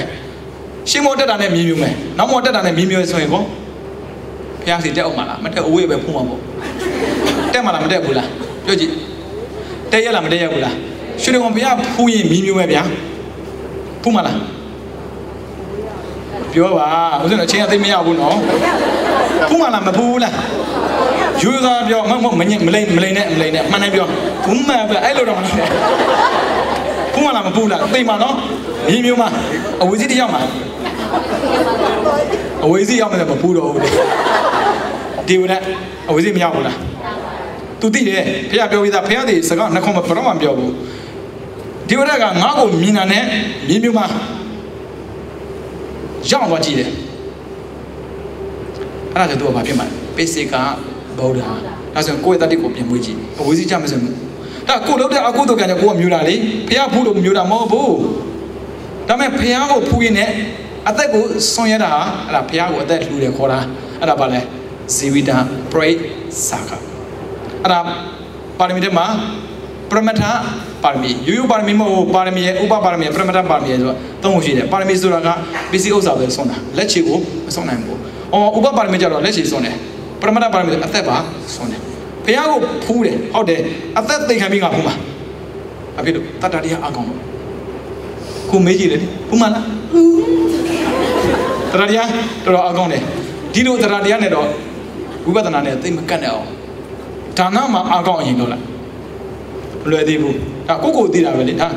ရှင်းမို့တက်တာနဲ့မြည်မြူမယ်နောက်မို့တက်တာနဲ့မြည်မြူဆိုရင်ကောဘုရားစီတက်အောင်မလားမတက်အဝေးပဲဖုံးမှာပေါ့တက်မလားမတက်ဘူးလားပြောကြည့်တက်ရလားမတက်ရဘူးလားရှုတော်ဘုရားဖူးရင်မြည်မြူပဲဗျာဖုံးမလားပြောပါဦးဇင်းအချင်းအသိမရဘူးနော်ဖုံးမလားမဖူးဘူးလားယူသားပြောမလိမ့်နဲ့မှန်တယ်ပြောဘုံမှန်ပဲအဲ့လိုတော့မလုပ်နဲ့ဖုံးမလားမဖူးလားသိမှာနော်မြည်မြူမှာအဝေးစီတယောက်မှာအဝေးစီရောက်မယ်မဖူးတော့ဘူးလေဒီဝင်အဝေးစီမရောက်ဘူးလားသူသိတယ်ဖះပြောပြီးသားဖះတွေစကားနှခုမပြောမှပြောဘူးဒီဝင်ကငါ့ကိုမြင်တာနဲ့မြည်မြူမှာရောက်သွားကြည့်တယ်အဲ့ဒါဆိုသူကဘာဖြစ်မှာပိစိကဗုဒ္ဓဒါဆိုကိုယ့်ရဲ့တတိကိုပြင်မွေးကြည့်အဝေးစီကြမစင်ဘူးဒါကိုလုပ်တဲ့အကုသိုလ်ကံကြောင့်ကိုကမြူတာလေဖះဖူးလို့မြူတာမဟုတ်ဘူးဒါပေမဲ့ဖះကိုဖူးရင်းနဲ့အသက်ကိုဆွန်ရတာအဲ့ဒါဖះကိုအသက်လှူတယ်ခေါ်တာအဲ့ဒါဘာလဲဇီဝိတပရိစာကအဲ့ဒါပါရမီတွေမှာပရမတ္ထပါရမီရိုးရိုးပါရမီမဟုတ်ပါရမီရဲ့ဥပပါရမီပရမတ္ထပါရမီရဲ့ဆိုတာသုံးခုရှိတယ်ပါရမီဆိုတာကပစ္စည်းဥစ္စာပဲဆွန်တာလက်ချေကိုမဆွန်နိုင်ဘူးဥပပါရမီကျတော့လက်ချေဆွန်တယ်ပရမတ္ထပါရမီအသက်ပါဆွန်တယ်ဖះကိုဖူးတယ်ဟုတ်တယ်အသက်သိခံပြီးငါဖူးမှာအဖြစ်လို့တတ္တတရားအကောင်ကိုမေးကြည့်တယ်ဖူးမလားတတ္တတရားတော်တော်အကောင်တယ်ဒီလိုတတ္တတရားနဲ့တော့ဝိပဿနာနဲ့သိမကတ်နဲ့အောင်ဒါနမှာအကောင်အရင်တော့လားမလွယ်သေးဘူးဒါကိုသိတာပဲလေဒါ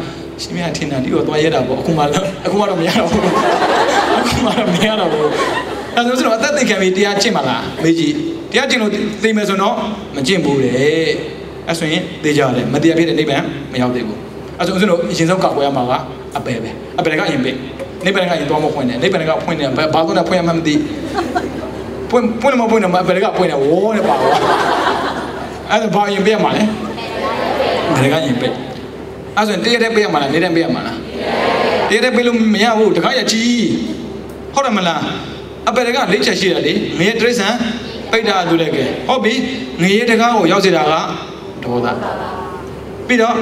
ရှင်မထင်တာဒီတော့သွားရတာပေါ့အခုမှတော့မရတော့ဘူးအခုမှတော့မရတော့ဘူးအဲဆိုတော့အသက်သိခံပြီးတရားကျင့်ပါလားမေးကြည့်တရားကျင့်လို့သိမယ်ဆိုတော့မကျင့်ဘူးလေအဲဆိုရင်သိကြတယ်မတရားဖြစ်တဲ့နိဗ္ဗာန်မရောက်သေးဘူးအဲဆိုရင်တို့အရင်ဆုံးကောက်ွယ်ရမှာကအပယ်ပဲအပယ်ကအရင်ပဲနိဗ္ဗာန်ကအရင်သွားမဖွင့်တယ်နိဗ္ဗာန်ကဖွင့်တယ်ဘာလို့လဲဖွင့်ရမှမသိဖွင့်မဖွင့်တော့အပယ်ကဖွင့်တယ်ဝေါ်နဲ့ပါတော့အဲဒါဘာရင်ပေးရမှာလဲအပယ်ကရင်ပေးအဲဆိုရင်တရက်တည်းပေးရမှာလားနေ့တိုင်းပေးရမှာလားတရက်တည်းပေးလို့မရဘူးတခါရကြီးဟုတ်တယ်မလားအပယ်ကလေးချက်ရှိတယ်လေငရဲတရိစ္ဆာန်ပိဋ္ဌာသူလည်းကဲဟုတ်ပြီငရဲတကားကိုရောက်စေတာကဒေါသပြီးတော့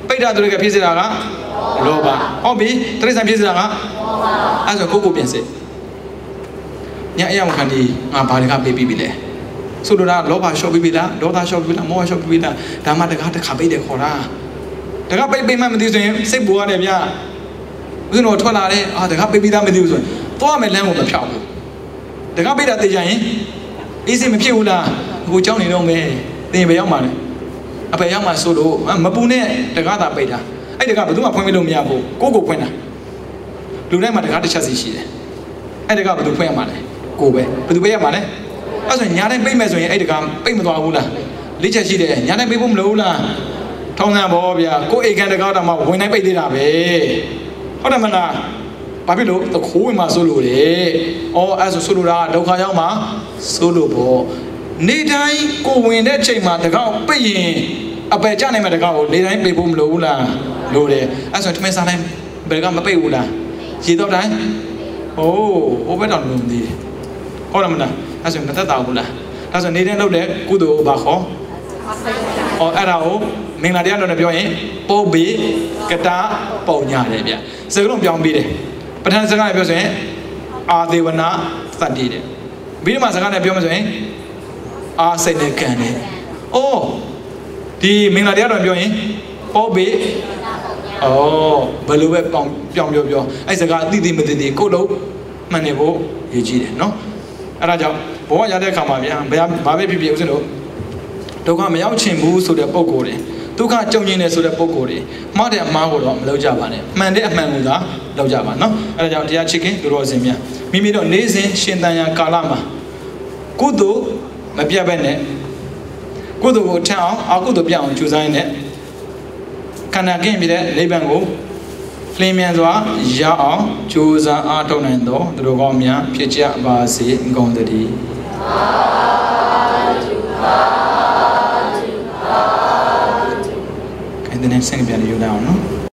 ပိဋ္ဌာသူလည်းကဖြစ်စေတာကလောဘဟုတ်ပြီတရိစ္ဆာန်ဖြစ်စေတာကအဲဆိုကိုပြင်စေညအရာမခံဒီငါဘာတကားပေးပြီးပြီလဲဆိုလိုတာလောဘရှော့ပြီးပြီလားဒေါသရှော့ပြီးလားမောဟရှော့ပြီးပြီလားဒါမှတကားတစ်ခါပိတ်တယ်ခေါ်တာတကားပိတ်မှမသိဆိုရင်စိတ်ပူရတယ်ဗျာဦးဇင်းတော်ထွက်လာတယ်တကားပိတ်ပြီးသားမသိဘူးဆိုရင်သွားမယ်လမ်းကိုမဖြောက်ဘူးတကားပိတ်တာသိကြရင်အေးစိမဖြစ်ဘူးလားကိုเจ้าနေတော့မယ်သင်ပဲရောက်မှာလေအဖေရောက်မှာဆိုလို့မပူနဲ့တကားသာပိတ်တာအဲ့တကားဘယ်သူမှဖွင့်ပြလို့မရဘူးကိုဖွင့်တာလူတိုင်းမှာတကားတစ်ချက်စီရှိတယ်အဲ့တကားဘယ်သူဖွင့်ရမှာလဲကိုပဲဘယ်သူပိတ်ရမှာလဲအဲ့ဆိုညာတိုင်းပိတ်မယ်ဆိုရင်အဲ့တကားပိတ်မသွားဘူးလားလေးချက်ရှိတယ်ညာတိုင်းပိတ်ဖို့မလိုဘူးလားထောင်းဆန်းဘောဗျာကိုအိတ်ကန်တကားတော့မှဝင်တိုင်းပိတ်သေးတာပဲဟုတ်တယ်မလားဘာဖြစ်လို့တခိုးဝင်မှာဆိုလို့လေအဲ့ဆိုလို့တာဒုက္ခရောက်မှာဆိုလို့ပေါ့နေတိုင်းကိုဝင်တဲ့ချိန်မှာတကောက်ပိတ်ရင်အပယ်ကျနိုင်မှာတကောက်ကိုနေတိုင်းပိတ်ဖို့မလိုဘူးလားလိုတယ်အဲ့ဆိုထမင်းစားတိုင်းဘယ်ကမပိတ်ဘူးလားရေတော့တိုင်းဟိုဘက်တော့လုံးသေးတယ်ဟုတ်တယ်မလားအဲ့ဆိုမသက်တာဘူးလားဒါဆိုနေတိုင်းလုပ်တဲ့ကုသိုလ်ဘာခေါ်အဲ့ဒါကိုမင်္ဂလာတရားတော်နဲ့ပြောရင်ပုပ္ပိကတပုံညာတယ်ဗျစကားလုံးပြောင်းပြီးတယ်ပဋ္ဌာန်းစကားနဲ့ပြောဆိုရင်အာသေဝနာသတ္တိတယ်ပြီးတော့မှစကားနဲ့ပြောမှဆိုရင်အာစိတ်နဲ့ကံတယ်ဒီမင်္ဂလာတရားတော်ပြောရင်ပုပ္ပိဘယ်လိုပဲပြောင်းပြောအဲ့စကားအသိမသိကိုယ်လုံးမှန်နေဖို့ရည်ကြီးတယ်နော်အဲ့ဒါကြောင့်ဘဝရတဲ့အခါမှာဗျာဘာပဲဖြစ်ဖြစ်ဦးဇင်းတို့ဒုက္ခမရောက်ချင်ဘူးဆိုတဲ့ပုံကိုယ်တွေဒုက္ခကြုံကျင်တယ်ဆိုတဲ့ပုံကိုယ်တွေမှားတဲ့အမှားကိုတော့မလုပ်ကြပါနဲ့မှန်တဲ့အမှန်ကိုသာလုပ်ကြပါနော်အဲ့ဒါကြောင့်တရားချစ်ခင်သူတော်စင်များမိမိတို့နေ့စဉ်ရှင်သန်ရာကာလမှာကုသိုလ်မပြတ်ဘဲနဲ့ ကုသိုလ်ကိုထမ်းအောင်အကုသိုလ်ပြအောင်ကြိုးစားရင်းနဲ့ခန္ဓာကင်းပြီးတဲ့နိဗ္ဗာန်ကိုလင်းမြန်စွာရအောင်ကြိုးစားအားထုတ်နိုင်သောသူတို့ကောင်းများဖြစ်ကြပါစေကုန်သတည်းခိုင်တဲ့ဆင့်ပြန်ယူလိုက်အောင်နော်